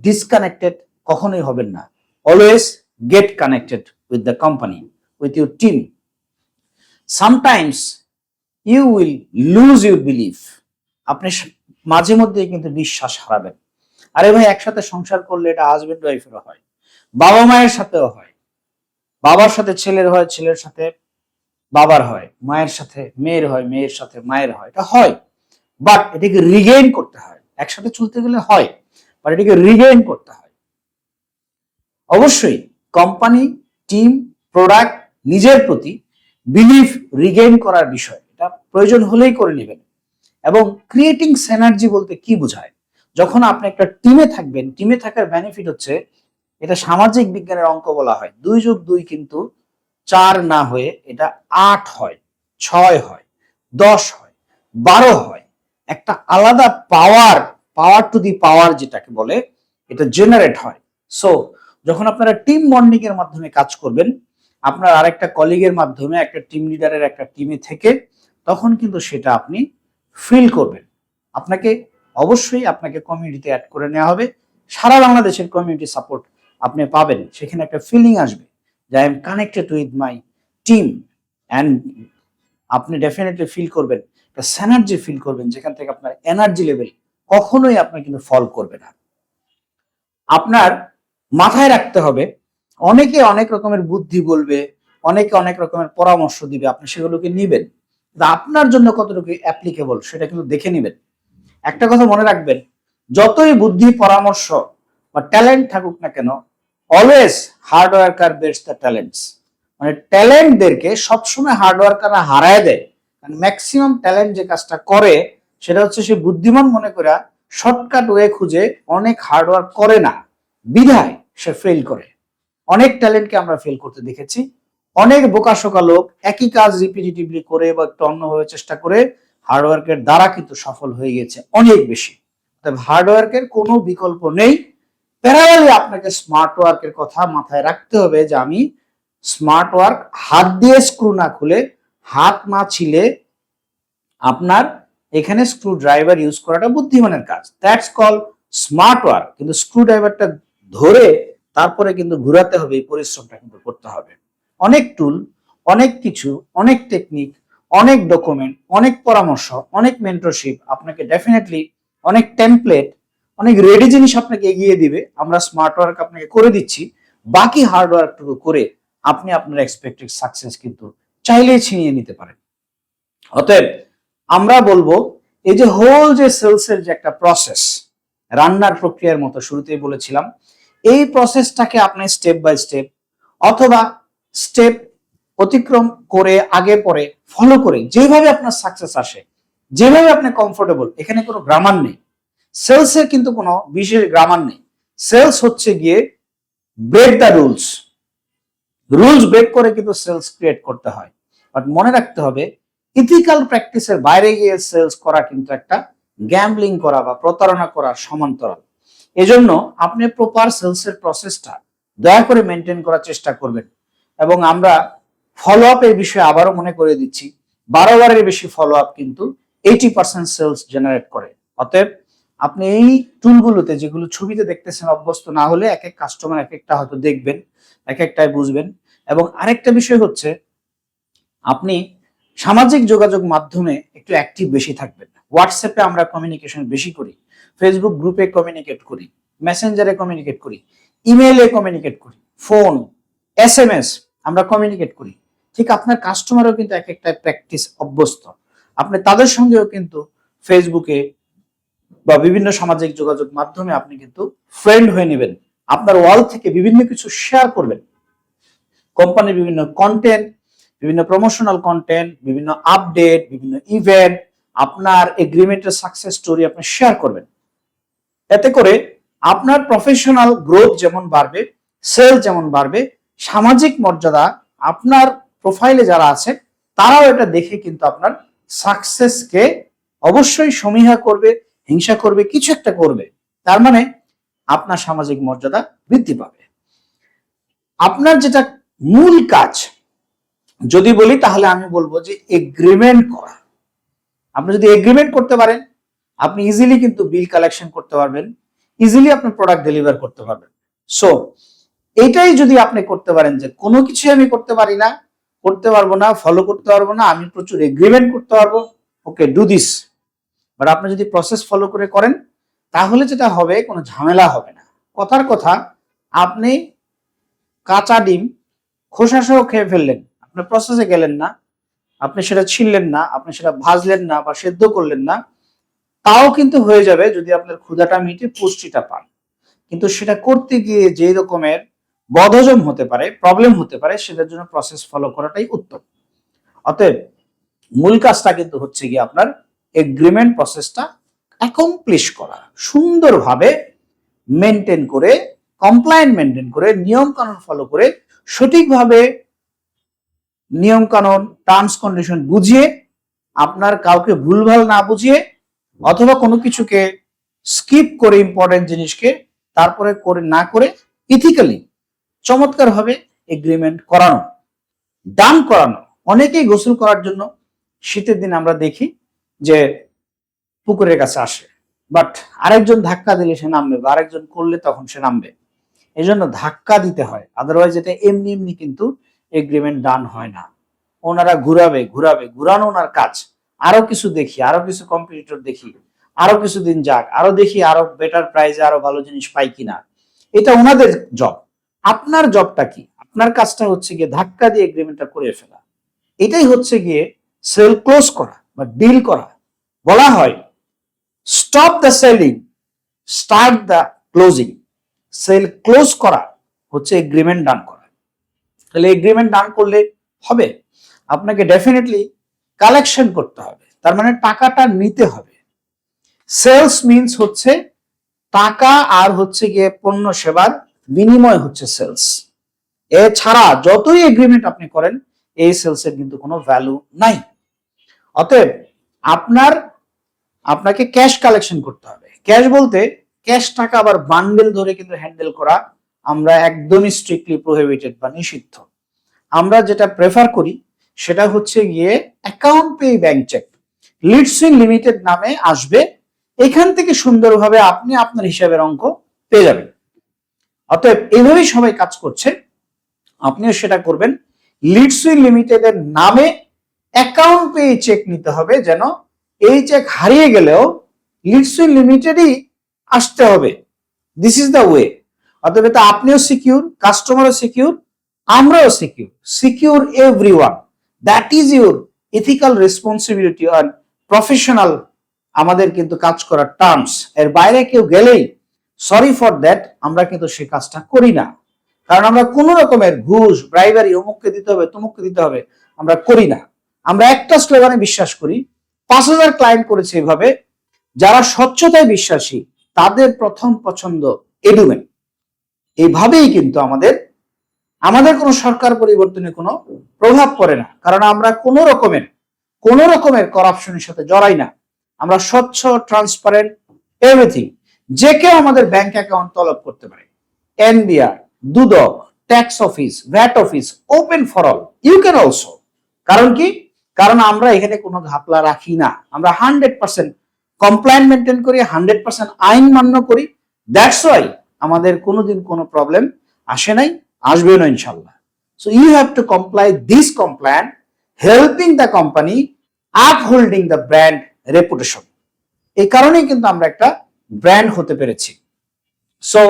ডিসকানেক্টেড কখনোই হবেন না। Always get connected with the company, with your team. Sometimes you will lose your belief. আপনি মাঝে মধ্যে কিন্তু বিশ্বাস হারাবেন। আরে ভাই, একসাথে সংসার করলে এটা হাজবেন্ড ওয়াইফেরও হয়, বাবা মায়ের সাথেও হয়, বাবার সাথে ছেলের হয়, ছেলের সাথে বাবার হয়, মায়ের সাথে মেয়ের হয়, মেয়ের সাথে মায়ের হয়, এটা হয়। বাট এটাকে রিগেইন করতে হয়। একসাথে চলতে গেলে হয়, বাট এটাকে রিগেইন করতে হয়। অবশ্যই কোম্পানি, টিম, প্রোডাক্ট, নিজের প্রতি বিলিভ রিগেইন করার বিষয়, এটা প্রয়োজন হলেই করে নেবেন। এবং ক্রিয়েটিং সিনার্জি বলতে কি বোঝায়? যখন আপনি একটা টিমে থাকবেন, টিমে থাকার বেনিফিট হচ্ছে, এটা সামাজিক বিজ্ঞানের অঙ্ক বলা হয়, 2+2 কিন্তু 4 না হয়ে এটা 8 হয়, 6 হয়, 10 হয়, 12 হয়। একটা আলাদা পাওয়ার, পাওয়ার টু দি পাওয়ার যেটাকে বলে, এটা জেনারেট হয়। সো যখন আপনারা টিম বন্ডিং এর মাধ্যমে কাজ করবেন, আপনার আরেকটা কলিগের মাধ্যমে, একটা টিম লিডারের একটা টিমে থেকে, তখন কিন্তু সেটা আপনি ফিল করবেন। আপনাকে অবশ্যই আপনাকে কমিউনিটিতে অ্যাড করে নেওয়া হবে। সারা বাংলাদেশের কমিউনিটি সাপোর্ট আপনি পাবেন। সেখানে একটা ফিলিং আসবে যে I am connected with my team, and আপনি ডেফিনেটলি ফিল করবেন, একটা সিনার্জি ফিল করবেন, যেখান থেকে আপনার এনার্জি লেভেল কখনোই আপনার কিন্তু ফল করবে না। আপনার মাথায় রাখতে হবে, অনেকে অনেক রকমের বুদ্ধি বলবে, অনেকে অনেক রকমের পরামর্শ দিবে, আপনি সেগুলোকে নিবেন, কিন্তু আপনার জন্য কতটুকু অ্যাপ্লিকেবল সেটা কিন্তু দেখে নিবেন। একটা কথা মনে রাখবেন, যতই বুদ্ধি, পরামর্শ বা ট্যালেন্ট থাকুক না কেন, always hard worker bets the talents. মানে ট্যালেন্টদেরকে সবসময় হার্ড ওয়ার্কাররা হারায় দেয়। কারণ ম্যাক্সিমাম ট্যালেন্ট যে কাজটা করে সেটা হচ্ছে সে বুদ্ধিমান মনে করে শর্টকাট ওয়ে খুঁজে অনেক হার্ড ওয়ার্ক করে না, বিধায় সে ফেল করে। অনেক ট্যালেন্টকে আমরা ফেল করতে দেখেছি। অনেক বোকাশোকা লোক একই কাজ রিপিটিটিভলি করে বা একটু অন্যভাবে চেষ্টা করে হার্ডওয়ার্কের দ্বারা কিন্তু সফল হয়ে গেছে অনেক বেশি। তবে হার্ডওয়ার্কের কোনো বিকল্প নেই। প্যারালালি আপনাকে স্মার্ট ওয়ার্কের কথা মাথায় রাখতে হবে যে আমি স্মার্ট ওয়ার্ক হাত দিয়ে স্ক্রু না খুলে, হাত না ছিলে আপনার এখানে স্ক্রু ড্রাইভার ইউজ করাটা বুদ্ধিমানের কাজ, দ্যাটস কল স্মার্ট ওয়ার্ক। কিন্তু স্ক্রু ড্রাইভারটা ধরে তারপরে কিন্তু ঘুরাতে হবে, এই পরিশ্রমটা কিন্তু করতে হবে। অনেক টুল, অনেক কিছু, অনেক টেকনিক, অনেক ডকুমেন্ট, অনেক পরামর্শ, অনেক মেন্টরশিপ আপনাকে ডেফিনেটলি, অনেক টেমপ্লেট, অনেক রেডি জিনিস আপনাকে এগিয়ে দিবে। আমরা স্মার্ট ওয়ার্ক আপনাকে করে দিচ্ছি, বাকি হার্ড ওয়ার্কটুকু করে আপনি আপনার এক্সপেক্টেড সাকসেস কিন্তু চাইলেই ছিনিয়ে নিতে পারেন। অতএব আমরা বলবো, এই যে হোল যে সেলসের যে একটা প্রসেস, রান্নার প্রক্রিয়ার মতো শুরুতেই বলেছিলাম, এই প্রসেসটাকে আপনি স্টেপ বাই স্টেপ অথবা স্টেপ অতিক্রম করে আগে পরে ফলো করে যেভাবে আপনার সাকসেস আসে, যেভাবে আপনি কমফোর্টেবল, এখানে কোনো গ্রামার নেই। সেলসের কিন্তু কোনো বিশেষ গ্রামার নেই। সেলস হচ্ছে গিয়ে break the rules, rules break করে কিন্তু সেলস ক্রিয়েট করতে হয়। বাট মনে রাখতে হবে, ইথিক্যাল প্র্যাকটিসের বাইরে গিয়ে সেলস করা কিন্তু একটা গ্যাম্বলিং করা বা প্রতারণা করার সমান্তরাল। এজন্য আপনি প্রপার সেলসের প্রসেসটা দয়া করে মেনটেন করার চেষ্টা করবেন। এবং আমরা ফলো আপ এর বিষয়ে আবারও মনে করে দিচ্ছি, 12বারের বেশি ফলো আপ কিন্তু 80% সেলস জেনারেট করে। অতএব আপনি এই টুলগুলোতে, যেগুলো ছবিতে দেখতেছেন, অভ্যস্ত না হলে এক এক কাস্টমার এক একটা হয়তো দেখবেন, এক একটাই বুঝবেন। এবং আরেকটা বিষয় হচ্ছে, আপনি সামাজিক যোগাযোগ মাধ্যমে একটু অ্যাক্টিভ বেশি থাকবেন। হোয়াটসঅ্যাপে আমরা কমিউনিকেশন বেশি করি, ফেসবুক গ্রুপে কমিউনিকেট করি, মেসেঞ্জারে কমিউনিকেট করি, ইমেইলে কমিউনিকেট করি, ফোন, এসএমএস আমরা কমিউনিকেট করি। ঠিক আপনার কাস্টমারও কিন্তু এক একটা প্র্যাকটিস অভ্যস্ত। আপনি তাদের সঙ্গেও কিন্তু ফেসবুকে বা বিভিন্ন সামাজিক যোগাযোগ মাধ্যমে আপনি কিন্তু ফ্রেন্ড হয়ে নেবেন। আপনার ওয়াল থেকে বিভিন্ন কিছু শেয়ার করবেন, কোম্পানির বিভিন্ন কন্টেন্ট, বিভিন্ন প্রমোশনাল কন্টেন্ট, বিভিন্ন আপডেট, বিভিন্ন ইভেন্ট, আপনার এগ্রিমেন্টের সাকসেস স্টোরি আপনি শেয়ার করবেন। এতে করে আপনার প্রফেশনাল গ্রোথ যেমন বাড়বে, সেল যেমন বাড়বে, সামাজিক মর্যাদা আপনার প্রোফাইলে যারা আছে তারাও এটা দেখে কিন্তু আপনার সাকসেসকে অবশ্যই সমীহা করবে, হিংসা করবে, কিছু একটা করবে। তার মানে আপনার সামাজিক মর্যাদা বৃদ্ধি পাবে। আপনার যেটা মূল কাজ যদি বলি, তাহলে আমি বলবো যে এগ্রিমেন্ট করা। আপনি যদি এগ্রিমেন্ট করতে পারেন, আপনি ইজিলি কিন্তু বিল কালেকশন করতে পারবেন, ইজিলি আপনি প্রোডাক্ট ডেলিভার করতে পারবেন। সো এটাই যদি আপনি করতে পারেন যে কোনো কিছু আমি করতে পারি না, করতে পারবো না, ফলো করতে পারবো না, আমি প্রচুর এগ্রিমেন্ট করতে পারবো, ওকে ডু দিস। বাট আপনি যদি প্রসেস ফলো করে করেন, তাহলে যেটা হবে, কোনো ঝামেলা হবে না। কথার কথা, আপনি কাঁচা ডিম খোসা সহ খেয়ে ফেললেন, আপনি প্রসেসে গেলেন না, আপনি সেটা ছিললেন না, আপনি সেটা ভাজলেন না বা সেদ্ধ করলেন না, তাও কিন্তু হয়ে যাবে যদি আপনার ক্ষুধাটা মিটে, পুষ্টিটা পান। কিন্তু সেটা করতে গিয়ে যে রকমের বদহজম হতে পারে, প্রবলেম হতে পারে, সেটার জন্য প্রসেস ফলো করাটাই উত্তম। অতএব মূল কাজটা কিন্তু হচ্ছে গিয়ে আপনার এগ্রিমেন্ট প্রসেসটা অ্যাকমপ্লিশ করা, সুন্দরভাবে মেনটেন করে, কমপ্লায়েন্ট মেনটেন করে, নিয়ম কানুন ফলো করে, সঠিকভাবে নিয়ম কানুন টার্মস কন্ডিশন বুঝিয়ে, আপনার কাউকে ভুলভাল না বুঝিয়ে অথবা কোনো কিছুকে স্কিপ করে ইম্পর্টেন্ট জিনিসকে তারপরে করে না করে ইথিক্যালি চমৎকার ভাবে এগ্রিমেন্ট করানো, ডান করানো। অনেকেই গোসল করার জন্য শীতের দিন আমরা দেখি যে পুকুরের কাছে আসে, বাট আরেকজন ধাক্কা দিলে সে নামবে, বা আরেকজন করলে তখন সে নামবে। এই জন্য ধাক্কা দিতে হয়, আদারওয়াইজ এটা এমনি এমনি কিন্তু এগ্রিমেন্ট ডান হয় না। ওনারা ঘুরাবে ঘুরাবে, ঘুরানো ওনার কাজ। আরো কিছু দেখি, আরো কিছু কম্পিটিটর দেখি, আরো কিছুদিন যাক, আরো দেখি আরো বেটার প্রাইজে আরো ভালো জিনিস পাই কিনা। এটা ওনাদের জব। আপনার জবটা কি? আপনার কাজটা হচ্ছে গিয়ে ধাক্কা দিয়ে এগ্রিমেন্টটা করে ফেলা। এটাই হচ্ছে গিয়ে সেল ক্লোজ করা বা ডিল করা। বলা হয় stop the selling, start the closing. Sell close করা হচ্ছে এগ্রিমেন্ট ডান করা। তাহলে এগ্রিমেন্ট ডান করলে হবে, আপনাকে ডেফিনেটলি কালেকশন করতে হবে, তার মানে টাকাটা নিতে হবে। সেলস মিনস হচ্ছে টাকা আর হচ্ছে গিয়ে পণ্য সেবার বিনিময় হচ্ছে সেলস। এছাড়া যতই এগ্রিমেন্ট আপনি করেন এই সেলসের কিন্তু কোনো ভ্যালু নাই। অতএব আপনাকে ক্যাশ কালেকশন করতে হবে। ক্যাশ বলতে ক্যাশ টাকা আবার বান্ডেল ধরে কিন্তু হ্যান্ডেল করা আমরা একদমই স্ট্রিক্টলি প্রোহিবিটেড বা নিষিদ্ধ। আমরা যেটা প্রেফার করি সেটা হচ্ছে গিয়ে অ্যাকাউন্ট পে ব্যাংক চেক, লিডসুইং লিমিটেড নামে আসবে। এখান থেকে সুন্দরভাবে আপনি আপনার হিসাবের অঙ্ক পেয়ে যাবেন। অতএব এইভাবেই সবাই কাজ করছে, আপনিও সেটা করবেন। লিডসুইং লিমিটেডের নামে অ্যাকাউন্ট পে চেক নিতে হবে, যেন এই চেক হারিয়ে গেলেও লিডসুইং লিমিটেডই আসতে হবে। This is the way. অতএব তো আপনিও সিকিউর, কাস্টমারও সিকিউর, আমরাও secure, secure everyone. That is your ethical responsibility আর প্রফেশনাল আমাদের কিন্তু কাজ করার টার্মস। এর বাইরে কেউ গেলেই সরি ফর দ্যাট, আমরা কিন্তু সে কাজটা করি না। কারণ আমরা কোন রকমের ঘুষ, ব্রাইবারি, অমুককে দিতে হবে তমুককে দিতে হবে আমরা করি না। আমরা একটা স্লোগানে বিশ্বাস করি, 5,000 ক্লায়েন্ট করেছে এভাবে, যারা স্বচ্ছতায় বিশ্বাসী তাদের প্রথম পছন্দ এডুমেন। এইভাবেই কিন্তু আমাদের কোনো সরকার পরিবর্তনে কোনো প্রভাব পড়ে না, কারণ আমরা কোনো রকমের করাপশনের সাথে জড়াই না। আমরা স্বচ্ছ, ট্রান্সপারেন্ট, এভরিথিং। যে কেউ আমাদের ব্যাংক অ্যাকাউন্ট তলব করতে পারে। এনবিআর, দুদক, tax office, VAT office, open for all, you can also. কারণ কি? কারণ আমরা এখানে কোনো ঘাপলা রাখি না। আমরা 100% কমপ্লায়েন্ট মেনটেন করি, 100% আইন মান্য করি। দ্যাটস ওয়াই আমাদের কোনোদিন কোনো প্রবলেম আসে নাই, আসবে না ইনশাল্লাহ। So you have to comply this compliant, helping the company, upholding the brand reputation. এই কারণেই কিন্তু আমরা একটা ব্র্যান্ড হতে পেরেছি। So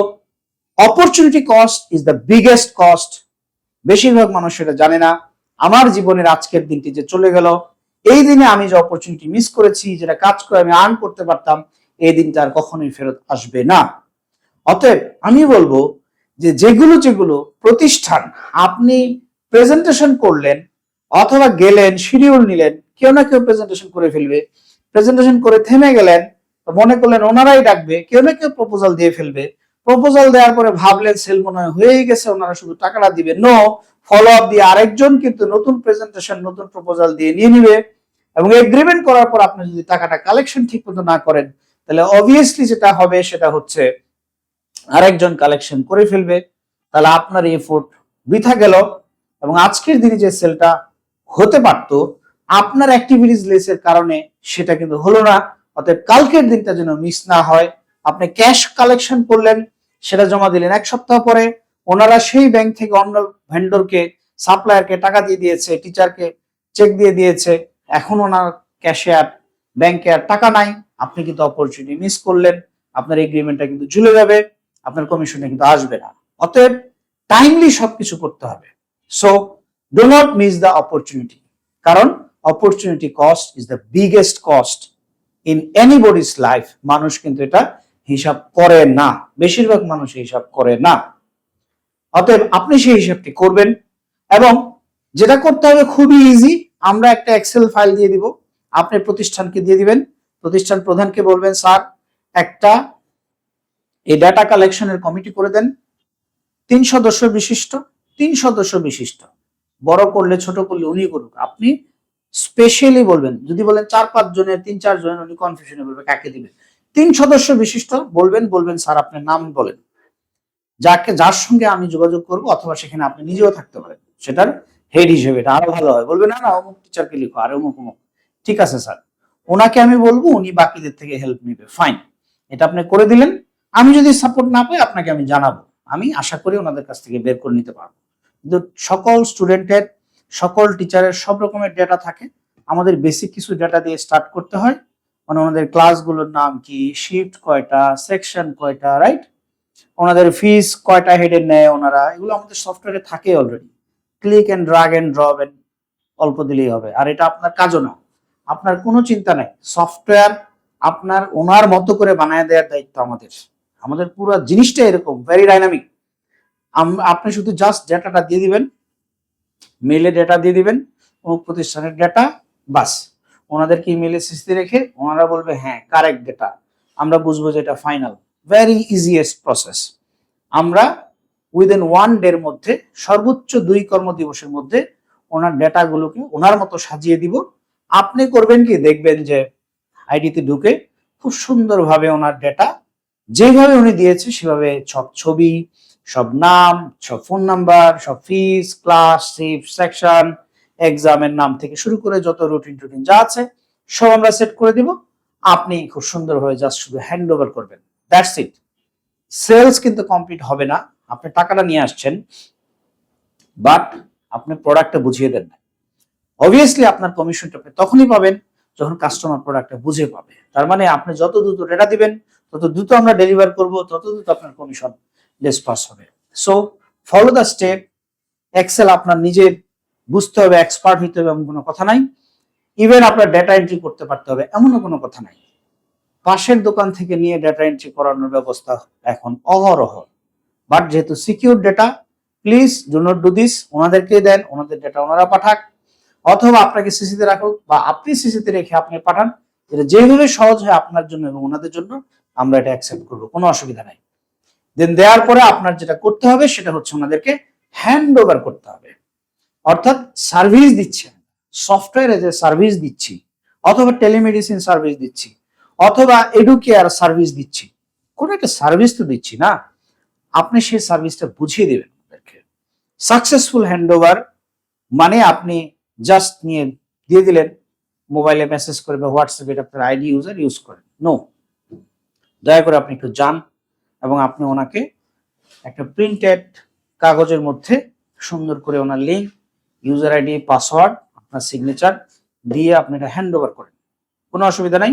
opportunity cost is the biggest cost. বেশিরভাগ মানুষ সেটা জানে না। আমার জীবনের আজকের দিনটি যে চলে গেল, এই দিনে আমি যে অপরচুনিটি মিস করেছি, যেটা কাজ করে আমি আর্ন করতে পারতাম, এই দিনটা আর কখনোই ফেরত আসবে না। অতএব আমি বলবো যে যেগুলো প্রতিষ্ঠান আপনি প্রেজেন্টেশন করলেন অথবা গেলেন, শিডিউল নিলেন, কেউ না কেউ প্রেজেন্টেশন করে ফেলবে, প্রেজেন্টেশন করে থেমে গেলেন, মনে করলেন ওনারাই ডাকবে, কেউ না কেউ প্রপোজাল দিয়ে ফেলবে। প্রপোজাল দেওয়ার পরে ভাবলেন সেল মনে হয় হয়েই গেছে, ওনারা শুধু টাকাটা দিবে। নো, ফলো আপ দিয়ে আরেকজন কিন্তু নতুন প্রেজেন্টেশন, নতুন প্রপোজাল দিয়ে নিয়ে নিবে। এবং এগ্রিমেন্ট করার পর আপনি যদি টাকাটা কালেকশন ঠিক মতো না করেন, তাহলে অবভিয়াসলি যেটা হবে সেটা হচ্ছে আরেকজন কালেকশন করে ফেলবে। তাহলে আপনার এফোর্ট বৃথা গেল, এবং আজকের দিনে যে সেলটা হতে পারতো আপনার অ্যাক্টিভিটিস লেসের কারণে সেটা কিন্তু হলো না। অতএব কালকের দিনটা যেন মিস না হয়। আপনি ক্যাশ কালেকশন করলেন, সেটা জমা দিলেন, এক সপ্তাহ পরে ওনারা সেই ব্যাংক থেকে অন্য ভেন্ডরকে, সাপ্লায়ারকে টাকা দিয়ে দিয়েছে, টিচারকে চেক দিয়ে দিয়েছে, এখন ওনার ক্যাশে আর ব্যাংকে আর টাকা নাই, আপনি কিন্তু অপরচুনিটি মিস করলেন। আপনার এগ্রিমেন্টটা কিন্তু ঝুলে যাবে, আপনার কমিশনে কিন্তু আসবে না। অতএব টাইমলি সবকিছু করতে হবে। So do not miss the opportunity, কারণ opportunity cost is the biggest cost in anybody's life. মানুষ কিন্তু এটা হিসাব করে না, বেশিরভাগ মানুষ হিসাব করে না। অতএব আপনি সেই হিসাবটি করবেন, এবং যেটা করতে হবে খুবই ইজি, আমরা একটা এক্সেল ফাইল দিয়ে দিব, আপনি প্রতিষ্ঠানকে দিয়ে দিবেন, প্রতিষ্ঠান প্রধানকে বলবেন স্যার একটা এই ডাটা কালেকশনের কমিটি করে দেন, 3 সদস্য বিশিষ্ট, 3 সদস্য বিশিষ্ট, বড় করলে ছোট করলে উনি করুক, আপনি স্পেশালি বলবেন। যদি বলেন 4-5 জনের, 3-4 জনের, উনি কনফিউশনে বলবে কাকে দিবেন। 3 সদস্য বিশিষ্ট বলবেন স্যার আপনার নাম বলেন, যার সঙ্গে আমি যোগাযোগ করব, অথবা সেখানে আপনি নিজেও থাকতে পারেন সেটার হেড হিসেবে, এটা আরো ভালো হয়। বলবেন না অমুক টিচারকে লিখো, আর অমুক অমুক, ঠিক আছে স্যার, ওনাকে আমি বলবো, উনি বাকিদের থেকে হেল্প নিবে, ফাইন। এটা আপনি করে দিলেন। আমি যদি সাপোর্ট না পাই আপনাকে আমি জানাবো, আমি আশা করি ওনাদের কাছ থেকে বের করে নিতে পারবো। কিন্তু সকল স্টুডেন্টের, সকল টিচারের সব রকমের ডেটা থাকে, আমাদের বেসিক কিছু ডেটা দিয়ে স্টার্ট করতে হয়, মানে ওনাদের ক্লাসগুলোর নাম কি, শিফট কয়টা, সেকশন কয়টা, রাইট, ওনাদের ফিস কয়টা হেডের নেয় ওনারা, এগুলো আমাদের সফটওয়্যারে থাকে already. Click and drag and drop and অল্প দিলেই হবে, আর এটা আপনার কাজও না, আপনার কোনো চিন্তা নাই। সফটওয়্যার আপনার ওনার মতো করে বানায় দেওয়ার দায়িত্ব আমাদের, আমাদের পুরো জিনিসটা এরকম ভেরি ডাইনামিক। আপনি শুধু জাস্ট ডেটাটা দিয়ে দিবেন, মেইলে ডেটা দিয়ে দিবেন, অমুক প্রতিষ্ঠানের ডেটা, বাস। ওনাদেরকে ইমেইলে সিসি রেখে ওনারা বলবে হ্যাঁ কারেক্ট ডেটা, আমরা বুঝবো যে এটা ফাইনাল। Very easiest process. আমরা উইদিন 1 ডের মধ্যে, সর্বোচ্চ 2 কর্মদিবসের মধ্যে ওনার ডেটাগুলোকে ওনার মতো সাজিয়ে দিব। আপনি করবেন কি, দেখবেন যে আইডিতে ঢুকে খুব সুন্দরভাবে ওনার ডেটা যেভাবে উনি দিয়েছে সেভাবে সব ছবি, সব নাম, সব ফোন নাম্বার, সব ফিস, ক্লাস, শিফট, সেকশন, এক্সামের নাম থেকে শুরু করে যত রুটিন যা আছে সব আমরা সেট করে দিব। আপনি খুব সুন্দরভাবে জাস্ট শুধু হ্যান্ড ওভার করবেন, দ্যাটস ইট। সেলস কিন্তু কমপ্লিট হবে না, আপনি টাকাটা নিয়ে আসছেন বাট আপনি প্রোডাক্টটা বুঝিয়ে দেন না। অবভিয়াসলি আপনার কমিশনটা আপনি তখনই পাবেন যখন কাস্টমার প্রোডাক্টটা বুঝে পাবে। তার মানে আপনি যত দ্রুত ডেটা দিবেন, তত দ্রুত আমরা ডেলিভার করব, তত দ্রুত আপনার কমিশন ডিসপার্স হবে। So follow the step. Excel আপনার নিজের বুঝতে হবে, এক্সপার্ট হইতে হবে এমন কোনো কথা নাই। ইভেন আপনার ডেটা এন্ট্রি করতে পারতে হবে এমনও কোনো কথা নাই। পাশের দোকান থেকে নিয়ে ডেটা এন্ট্রি করানোর ব্যবস্থা এখন অহরহ। বাট যেহেতু secure data, please do not do this. ওনাদেরকে দেন, ওনাদের ডেটা ওনারা পাঠাক, অথবা আপনাকে সিসিতে রাখুক, বা আপনি সিসিতে রেখে আপনি পাঠান। এটা যেভাবে সহজ হয় আপনার জন্য এবং ওনাদের জন্য, আমরা এটা অ্যাকসেপ্ট করবো, কোনো অসুবিধা নাই। দেন দেওয়ার পরে আপনার যেটা করতে হবে সেটা হচ্ছে ওনাদেরকে হ্যান্ড ওভার করতে হবে। অর্থাৎ সার্ভিস দিচ্ছে, সফটওয়্যারে যে সার্ভিস দিচ্ছি, অথবা টেলিমেডিসিন সার্ভিস দিচ্ছি, অথবা এডুকেয়ার সার্ভিস দিচ্ছি, কোনো একটা সার্ভিস তো দিচ্ছি না, আপনি সেই সার্ভিসটা বুঝিয়ে দেবেন ওদেরকে। সাকসেসফুল হ্যান্ড ওভার মানে আপনি জাস্ট নিয়ে দিয়ে দিলেন, মোবাইলে মেসেজ করে বা হোয়াটসঅ্যাপে আপনার আইডি ইউজার ইউজ করেন, নো। দয়া করে আপনি একটু যান এবং আপনি ওনাকে একটা প্রিন্টেড কাগজের মধ্যে সুন্দর করে ওনার লিঙ্ক, ইউজার আইডি, পাসওয়ার্ড, আপনার সিগনেচার দিয়ে আপনি এটা হ্যান্ড ওভার করেন, কোনো অসুবিধা নাই।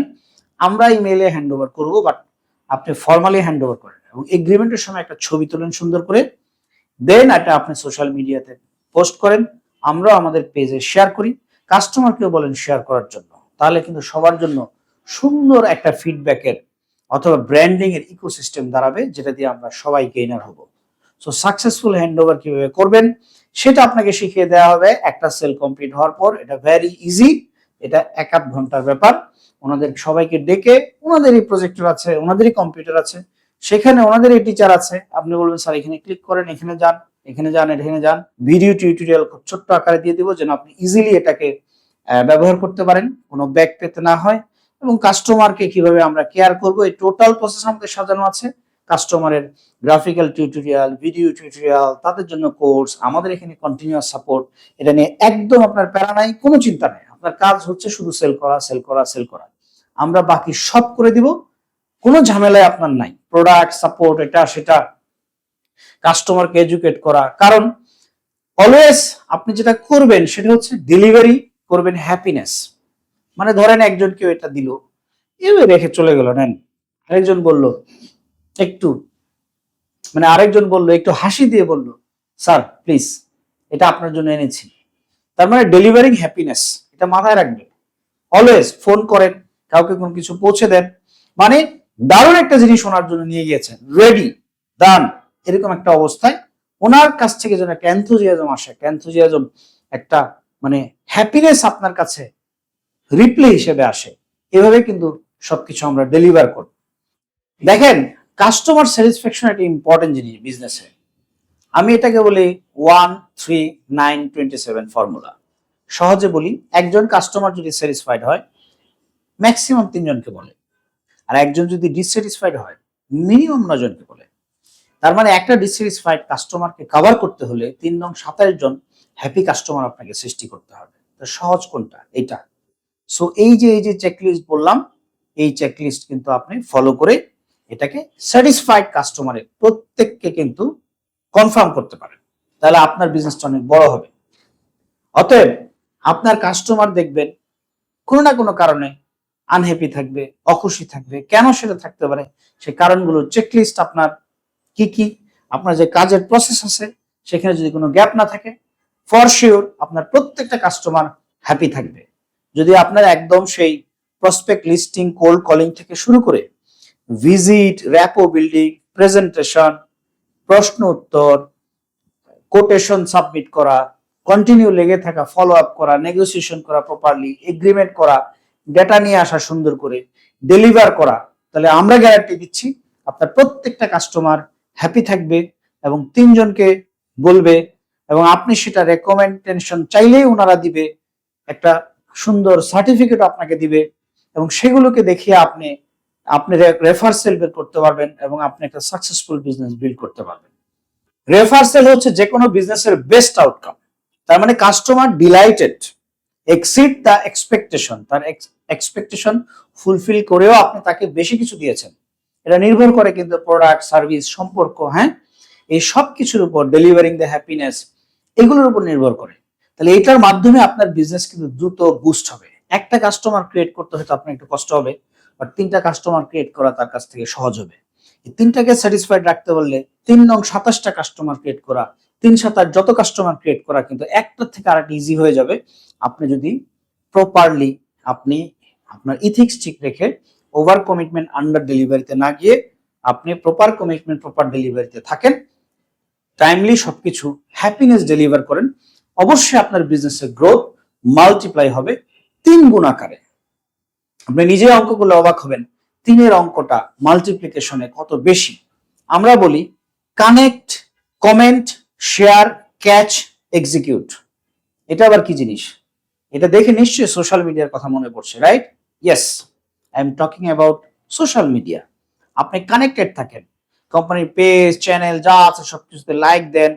আমরা ইমেইলে হ্যান্ড ওভার করবো, বাট আপনি ফর্মালি হ্যান্ড ওভার করেন এবং এগ্রিমেন্টের সময় একটা ছবি তোলেন সুন্দর করে, দেন এটা আপনি সোশ্যাল মিডিয়াতে পোস্ট করেন, আমরাও আমাদের পেজে শেয়ার করি, কাস্টমারকেও বলেন শেয়ার করার জন্য। তাহলে কিন্তু সবার জন্য সুন্দর একটা ফিডব্যাকের অথবা ব্র্যান্ডিং এর ইকোসিস্টেম দাঁড়াবে, যেটা দিয়ে আমরা সবাই গেইনার হব। সো সাকসেসফুল হ্যান্ড ওভার কিভাবে করবেন সেটা আপনাকে শিখিয়ে দেওয়া হবে একটা সেল কমপ্লিট হওয়ার পর। এটা ভেরি ইজি, এটা 1-8 ঘন্টার ব্যাপার। ওনাদের সবাইকে ডেকে, ওনাদেরই প্রজেক্টর আছে, ওনাদেরই কম্পিউটার আছে, সেখানে ওনাদেরই টিচার আছে, আপনি বলবেন স্যার এখানে ক্লিক করেন, এখানে যান, এখানে যান, এখানে যান। ভিডিও টিউটোরিয়াল খুব ছোট্ট আকারে দিয়ে দিব যেন আপনি ইজিলি এটাকে ব্যবহার করতে পারেন, কোনো ব্যাক পেতে না হয়। এবং কাস্টমারকে কিভাবে আমরা কেয়ার করব, এই টোটাল প্রসেস আমাদের সাজানো আছে। কাস্টমারের গ্রাফিক্যাল টিউটোরিয়াল, ভিডিও টিউটোরিয়াল, তাদের জন্য কোর্স, আমাদের এখানে কন্টিনিউয়াস সাপোর্ট। এটা নিয়ে একদম আপনার প্যারা নাই, কোনো চিন্তা নাই। আপনার কাজ হচ্ছে শুধু সেল করা, সেল করা, সেল করা। আমরা বাকি সব করে দিব, কোনো ঝামেলায় আপনার নাই। প্রোডাক্ট সাপোর্ট, এটা সেটা, কাস্টমারকে এডুকেট করা। কারণ অলওয়েজ আপনি যেটা করবেন সেটা হচ্ছে ডেলিভারি করবেন হ্যাপিনেস। মানে ধরেন একজন কেউ এটা দিল, এভাবে রেখে চলে গেল, নেন। আরেকজন বলল একটু, মানে আরেকজন বলল একটু হাসি দিয়ে বলল স্যার প্লিজ এটা আপনার জন্য এনেছি। তার মানে ডেলিভারিং হ্যাপিনেস, এটা মাথায় রাখবেন। অলওয়েজ ফোন করেন, কাউকে কোনো কিছু পৌঁছে দেন, মানে দারুণ একটা জিনিস ওনার জন্য নিয়ে গিয়েছেন, রেডি, ডান, এরকম একটা অবস্থায় ওনার কাছ থেকে যেন একটা এনথুজিয়াজম আসে, একটা এনথুজিয়াজম, একটা মানে হ্যাপিনেস আপনার কাছে রিপ্লে হিসেবে আসে, এভাবে কিন্তু সবকিছু আমরা ডেলিভার করব। দেখেন, কাস্টমার স্যাটিসফ্যাকশন একটা ইম্পর্টেন্ট জিনিস বিজনেসে। আমি এটাকে বলি 1-3-9-27 ফর্মুলা। সহজে বলি, একজন কাস্টমার যদি স্যাটিসফাইড হয় ম্যাক্সিমাম 3 জনকে বলে, আর একজন যদি ডিসস্যাটিসফাইড হয় মিনিমাম 9 জনকে বলে। তার মানে একটা ডিসস্যাটিসফাইড কাস্টমারকে কভার করতে হলে 3-9-27 জন হ্যাপি কাস্টমার আপনাকে সৃষ্টি করতে হবে। তো সহজ কোনটা? এটা। সো এই যে চেকলিস্ট বললাম, এই চেকলিস্ট কিন্তু আপনি ফলো করে এটাকে স্যাটিসফাইড কাস্টমারের প্রত্যেককে কিন্তু কনফার্ম করতে পারেন, তাহলে আপনার বিজনেসটা অনেক বড় হবে। অতএব আপনার কাস্টমার দেখবেন কোনো না কোনো কারণে আনহ্যাপি থাকবে, অখুশি থাকবে। কেন সেটা থাকতে পারে? সেই কারণগুলোর চেকলিস্ট আপনার কি কি, আপনার যে কাজের প্রসেস আছে সেখানে যদি কোনো গ্যাপ না থাকে, ফর শিওর আপনার প্রত্যেকটা কাস্টমার হ্যাপি থাকবে। যদি আপনার একদম সেই প্রসপেক্ট লিস্টিং, কোল্ড কলিং থেকে শুরু করে ভিজিট, র্যাপো বিল্ডিং, প্রেজেন্টেশন, প্রশ্ন উত্তর, কোটেশন সাবমিট করা, কন্টিনিউ লেগে থাকা, ফলো আপ করা, নেগোসিয়েশন করা প্রপারলি, এগ্রিমেন্ট করা, ডেটা নিয়ে আসা সুন্দর করে, ডেলিভার করা, তাহলে আমরা গ্যারান্টি দিচ্ছি আপনার প্রত্যেকটা কাস্টমার হ্যাপি থাকবে এবং 3 জনকে বলবে, এবং আপনি সেটা রেকমেন্ডেশন চাইলেই ওনারা দিবে, একটা সুন্দর সার্টিফিকেট আপনাকে দিবে, এবং সেগুলোকে দেখিয়ে আপনি আপনি রেফার সেল বের করতে পারবেন এবং আপনি একটা সাকসেসফুল বিজনেস বিল্ড করতে পারবেন। রেফার সেল হচ্ছে যে কোনো বিজনেসের বেস্ট আউটকাম। তার মানে customer delighted, exceed the expectation, তার এক্সপেকটেশন ফুলফিল করেও আপনি তাকে বেশি কিছু দিয়েছেন। এটা নির্ভর করে কিন্তু প্রোডাক্ট, সার্ভিস, সম্পর্ক, হ্যাঁ, এই সব কিছুর উপর, ডেলিভারিং দ্য হ্যাপিনেস, এগুলোর উপর নির্ভর করে। তাহলে এটার মাধ্যমে আপনার বিজনেস কিন্তু দ্রুত বুস্ট হবে। একটা কাস্টমার ক্রিয়েট করতে হয়তো আপনার একটু কষ্ট হবে, বাট 3টা কাস্টমার ক্রিয়েট করা তার কাছ থেকে সহজ হবে। এই 3টাকে স্যাটিসফাইড রাখতে বললে 3-9-27টা কাস্টমার ক্রিয়েট করা, 3-7 যত কাস্টমার ক্রিয়েট করা কিন্তু একটা থেকে আরেকটা ইজি হয়ে যাবে, আপনি যদি প্রপারলি আপনি আপনার ইথিক্স ঠিক রেখে ওভার কমিটমেন্ট আন্ডার ডেলিভারিতে না গিয়ে আপনি প্রপার কমিটমেন্ট প্রপার ডেলিভারিতে থাকেন, টাইমলি সবকিছু হ্যাপিনেস ডেলিভার করেন, অবশ্যই আপনার বিজনেসের গ্রোথ মাল্টিপ্লাই হবে 3 গুণ আকারে। আপনি নিজে অঙ্ক করলে অবাক হবেন 3-এর অঙ্কটা মাল্টিপ্লিকেশনে কত বেশি। আমরা বলি connect, comment, share, catch, execute. এটা আবার কি জিনিস? এটা দেখে নিশ্চয়ই সোশ্যাল মিডিয়ার কথা মনে পড়ছে, right? Yes, I am talking about social media. আপনি কানেক্টেড থাকেন, কোম্পানির পেজ, চ্যানেল যা আছে সবকিছুতে লাইক দেন,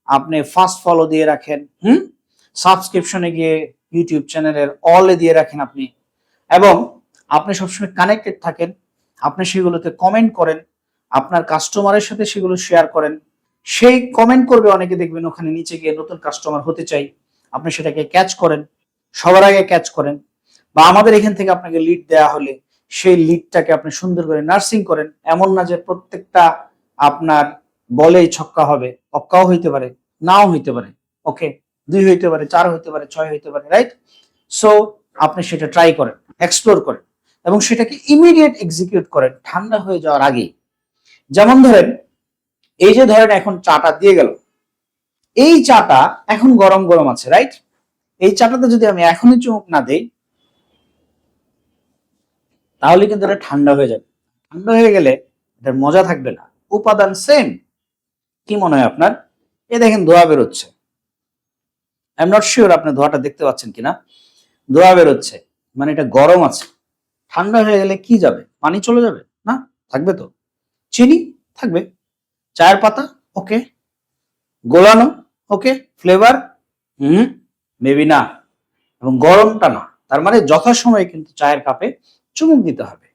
আপনি ফার্স্ট ফলো দিয়ে রাখেন, সাবস্ক্রিপশনে গিয়ে ইউটিউব চ্যানেলের অলে দিয়ে রাখেন আপনি, এবং আপনি সবসময় কানেক্টেড থাকেন, আপনি সেগুলোতে কমেন্ট করেন, আপনার কাস্টমারের সাথে সেগুলো শেয়ার করেন, সেই কমেন্ট করবে অনেকে, দেখবেন ওখানে নিচে গিয়ে নতুন কাস্টমার হতে চাই, আপনি সেটাকে ক্যাচ করেন, সবার আগে ক্যাচ করেন, বা আমাদের এখান থেকে আপনাকে লিড দেওয়া হলে সেই লিডটাকে আপনি সুন্দর করে নার্সিং করেন। এমন না যে প্রত্যেকটা আপনার বলেই ছক্কা হবে, অক্কাও হইতে পারে, নাও হইতে পারে, ওকে, 2 হইতে পারে, 4 হইতে পারে, 6 হইতে পারে, রাইট? সো আপনি সেটা ট্রাই করেন, এক্সপ্লোর করেন, এবং সেটাকে ইমিডিয়েট এক্সিকিউট করেন ঠান্ডা হয়ে যাওয়ার আগেই। যেমন ধরেন, এই যে ধরেন এখন চাটা দিয়ে গেল, এই চাটা এখন গরম গরম আছে, রাইট? এই চাটাতে যদি আমি এখনই চুমুক না দেই তাহলে কিন্তু এটা ঠান্ডা হয়ে যাবে। ঠান্ডা হয়ে গেলে এটার মজা থাকবে না। উপাদান সেম। কি মনে হয় আপনার? এই দেখেন ধোঁয়া বেরোচ্ছে, আই এম নট শিওর আপনি ধোঁয়াটা দেখতে পাচ্ছেন কিনা। ধোঁয়া বেরোচ্ছে মানে এটা গরম আছে। ঠান্ডা হয়ে গেলে কি যাবে? পানি চলে যাবে না? থাকবে তো। চিনি থাকবে, চায়ের পাতা ওকে, গোলানো ওকে, ফ্লেভার মেবি না, এবং গরমটা না। তার মানে যথাসময়ে কিন্তু চায়ের কাপে চুমুক দিতে হবে।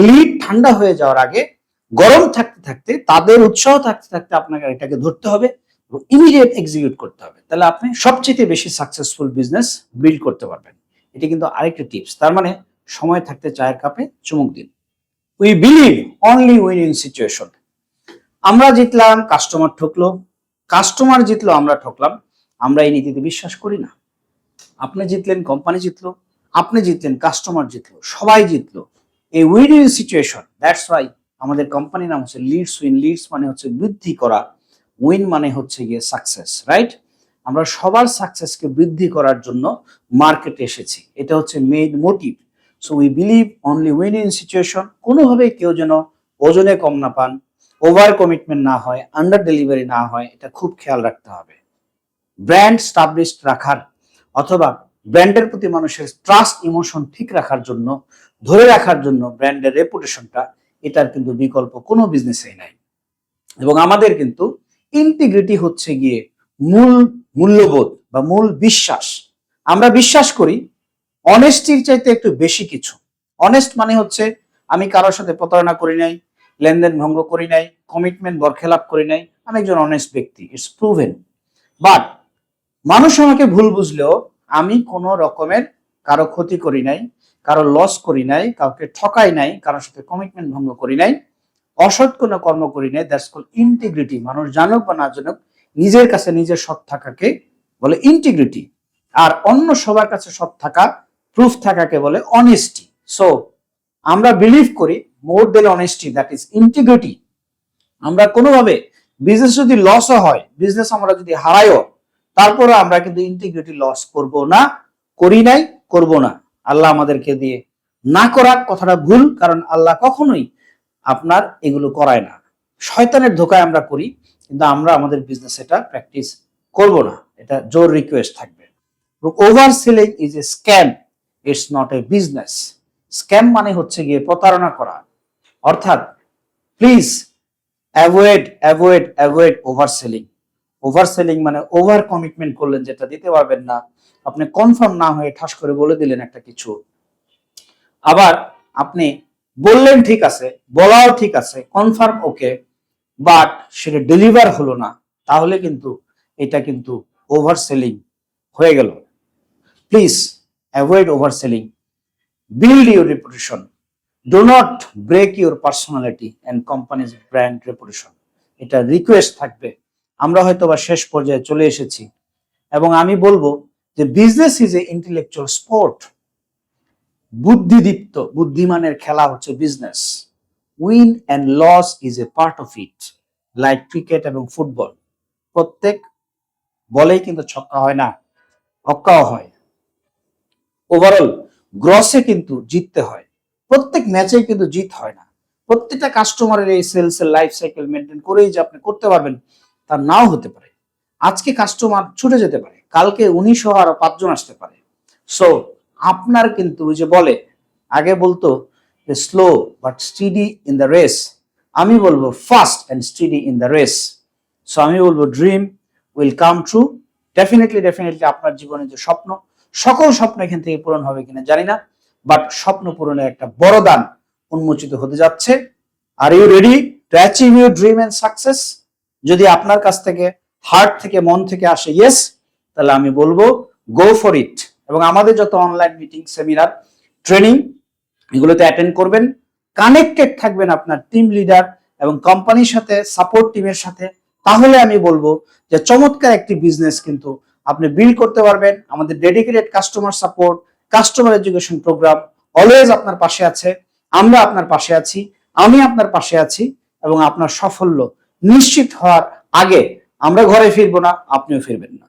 লিড ঠান্ডা হয়ে যাওয়ার আগে, গরম থাকতে থাকতে, তাদের উৎসাহ থাকতে থাকতে আপনাকে এটাকে ধরতে হবে এবং ইমিডিয়েট এক্সিকিউট করতে হবে। তাহলে আপনি সবচেয়ে বেশি সাকসেসফুল বিজনেস বিল্ড করতে পারবেন। এটি কিন্তু আরেকটা টিপস। তার মানে সময় থাকতে চায়ের কাপে চুমুক দিন। We believe only win win situation. আমরা জিতলাম, কাস্টমার ঠকলো, কাস্টমার জিতলো, আমরা ঠকলাম, আমরা এই নীতিতে বিশ্বাস করি না। আপনি জিতলেন, কোম্পানি জিতলো, আপনি জিতলেন, কাস্টমার জিতলো, সবাই জিতলো। এই win win situation, that's why আমাদের কোম্পানির নাম হচ্ছে লিডস উইন। লিডস মানে হচ্ছে বৃদ্ধি করা, উইন মানে হচ্ছে গিয়ে সাকসেস, রাইট? আমরা সবার সাকসেসকে বৃদ্ধি করার জন্য মার্কেটে এসেছি। এটা হচ্ছে main motive. So we believe only win win situation. কোনোভাবে কেউ যেন ওজনে কম না পান, ওভার কমিটমেন্ট না হয়, আন্ডার ডেলিভারি না হয়, এটা খুব খেয়াল রাখতে হবে। ব্র্যান্ড স্টাবলিশড রাখার অথবা ব্র্যান্ডের প্রতি মানুষের ট্রাস্ট ইমোশন ঠিক রাখার জন্য, ধরে রাখার জন্য ব্র্যান্ডের রেপুটেশনটা, এটার কিন্তু বিকল্প কোনো বিজনেসেই নাই। এবং আমাদের কিন্তু ইন্টিগ্রিটি হচ্ছে গিয়ে মূল মূল্যবোধ বা মূল বিশ্বাস। আমরা বিশ্বাস করি অনেস্টির চাইতে একটু বেশি কিছু। অনেস্ট মানে হচ্ছে আমি কারোর সাথে প্রতারণা করি নাই, লেনদেন ভঙ্গ করি নাই, কমিটমেন্ট বরখেলাপ করি নাই, আমি একজন অনেস্ট ব্যক্তি, ইটস প্রুভেন। বাট মানুষ আমাকে ভুল বুঝলেও আমি কোনো রকমের কারো ক্ষতি করি নাই, কারো লস করি নাই, কাউকে ঠকাই নাই, কারোর সাথে কমিটমেন্ট ভঙ্গ করি নাই, অসৎ কোনো কর্ম করি নাই। That's call integrity. মানুষ জানুক বা না জানুক, নিজের কাছে নিজের সৎ থাকাকে বলে ইন্টিগ্রিটি। আর অন্য সবার কাছে সৎ থাকা, প্রুফ থাকাকে বলে অনেস্টি। সো আমরা বিলিভ করি মোর দেন অনেস্টি, দ্যাট ইজ ইন্টিগ্রিটি। আমরা কোনোভাবে বিজনেস যদি লসও হয়, বিজনেস আমরা যদি হারাইও, তারপরে আমরা কিন্তু ইন্টিগ্রিটি লস করব না, করি নাই, করব না। আল্লাহ আমাদেরকে দিয়ে না করার কথাটা ভুল, কারণ আল্লাহ কখনোই আপনার এগুলো করায় না। শয়তানের ধোকায় আমরা করি, কিন্তু আমরা আমাদের বিজনেস এটা প্র্যাকটিস করব না। এটা জোর রিকোয়েস্ট থাকবে। Over selling is a scam, it's not a business. Scam মানে হচ্ছে গিয়ে প্রতারণা করা। অর্থাৎ please avoid avoid avoid over selling. Over selling মানে ওভার কমিটমেন্ট করলেন, যেটা দিতে পারবেন না। আপনি কনফার্ম না হয়ে ঠাস করে বলে দিলেন একটা কিছু, আবার আপনি বললেন ঠিক আছে, বলাও ঠিক আছে, কনফার্ম ওকে, বাট সেটা ডেলিভার হলো না, তাহলে কিন্তু এটা কিন্তু ওভার সেলিং হয়ে গেল। Please avoid over selling, build your reputation, do not break your personality and company's brand reputation. এটা রিকোয়েস্ট থাকবে। আমরা হয়তো বা শেষ পর্যায়ে চলে এসেছি, এবং আমি বলবো যে business is a intellectual sport. বুদ্ধিদীপ্ত, বুদ্ধিমানের খেলা হচ্ছে business. Win and loss is a part of it, like cricket এবং ফুটবল। প্রত্যেক বলেই কিন্তু ছক্কা হয় না, অক্কাও হয়। ওভারঅল গ্রসে কিন্তু জিততে হয়, প্রত্যেক ম্যাচে কিন্তু জিত হয় না। প্রত্যেকটা কাস্টমারের এই সেলস এর লাইফ সাইকেল মেনটেন করেই যে আপনি করতে পারবেন তা নাও হতে পারে। আজকে কাস্টমার ছুটে যেতে পারে, কালকে 19 আরো 5 জন আসতে পারে। সো আপনার কিন্তু ওই যে বলে, আগে বলতো যে slow but steady in the race, আমি বলবো fast and steady in the race. So আমি বলবো dream will come true. Definitely definitely আপনার জীবনে যে স্বপ্ন, সকল স্বপ্ন এখান থেকে পূরণ হবে কিনা জানি না, বাট স্বপ্ন পূরণের একটা বড় দান উন্মোচিত হতে যাচ্ছে। Are you ready to achieve your dream and success? যদি আপনার কাছ থেকে হার্ট থেকে মন থেকে আসে ইয়েস, তাহলে আমি বলবো গো ফর ইট। এবং আমাদের যত অনলাইন মিটিং, সেমিনার, ট্রেনিং, এগুলোতে অ্যাটেন্ড করবেন, কানেক্টেড থাকবেন আপনার টিম লিডার এবং কোম্পানির সাথে, সাপোর্ট টিমের সাথে। তাহলে আমি বলবো যে চমৎকার একটি বিজনেস কিন্তু আপনি বিল্ড করতে পারবেন। আমাদের dedicated customer support, customer education program always আপনার পাশে আছে। আমরা আপনার পাশে আছি, আমি আপনার পাশে আছি। এবং আপনার সাফল্য নিশ্চিত হওয়ার আগে আমরা ঘরে ফিরবো না, আপনিও ফিরবেন না।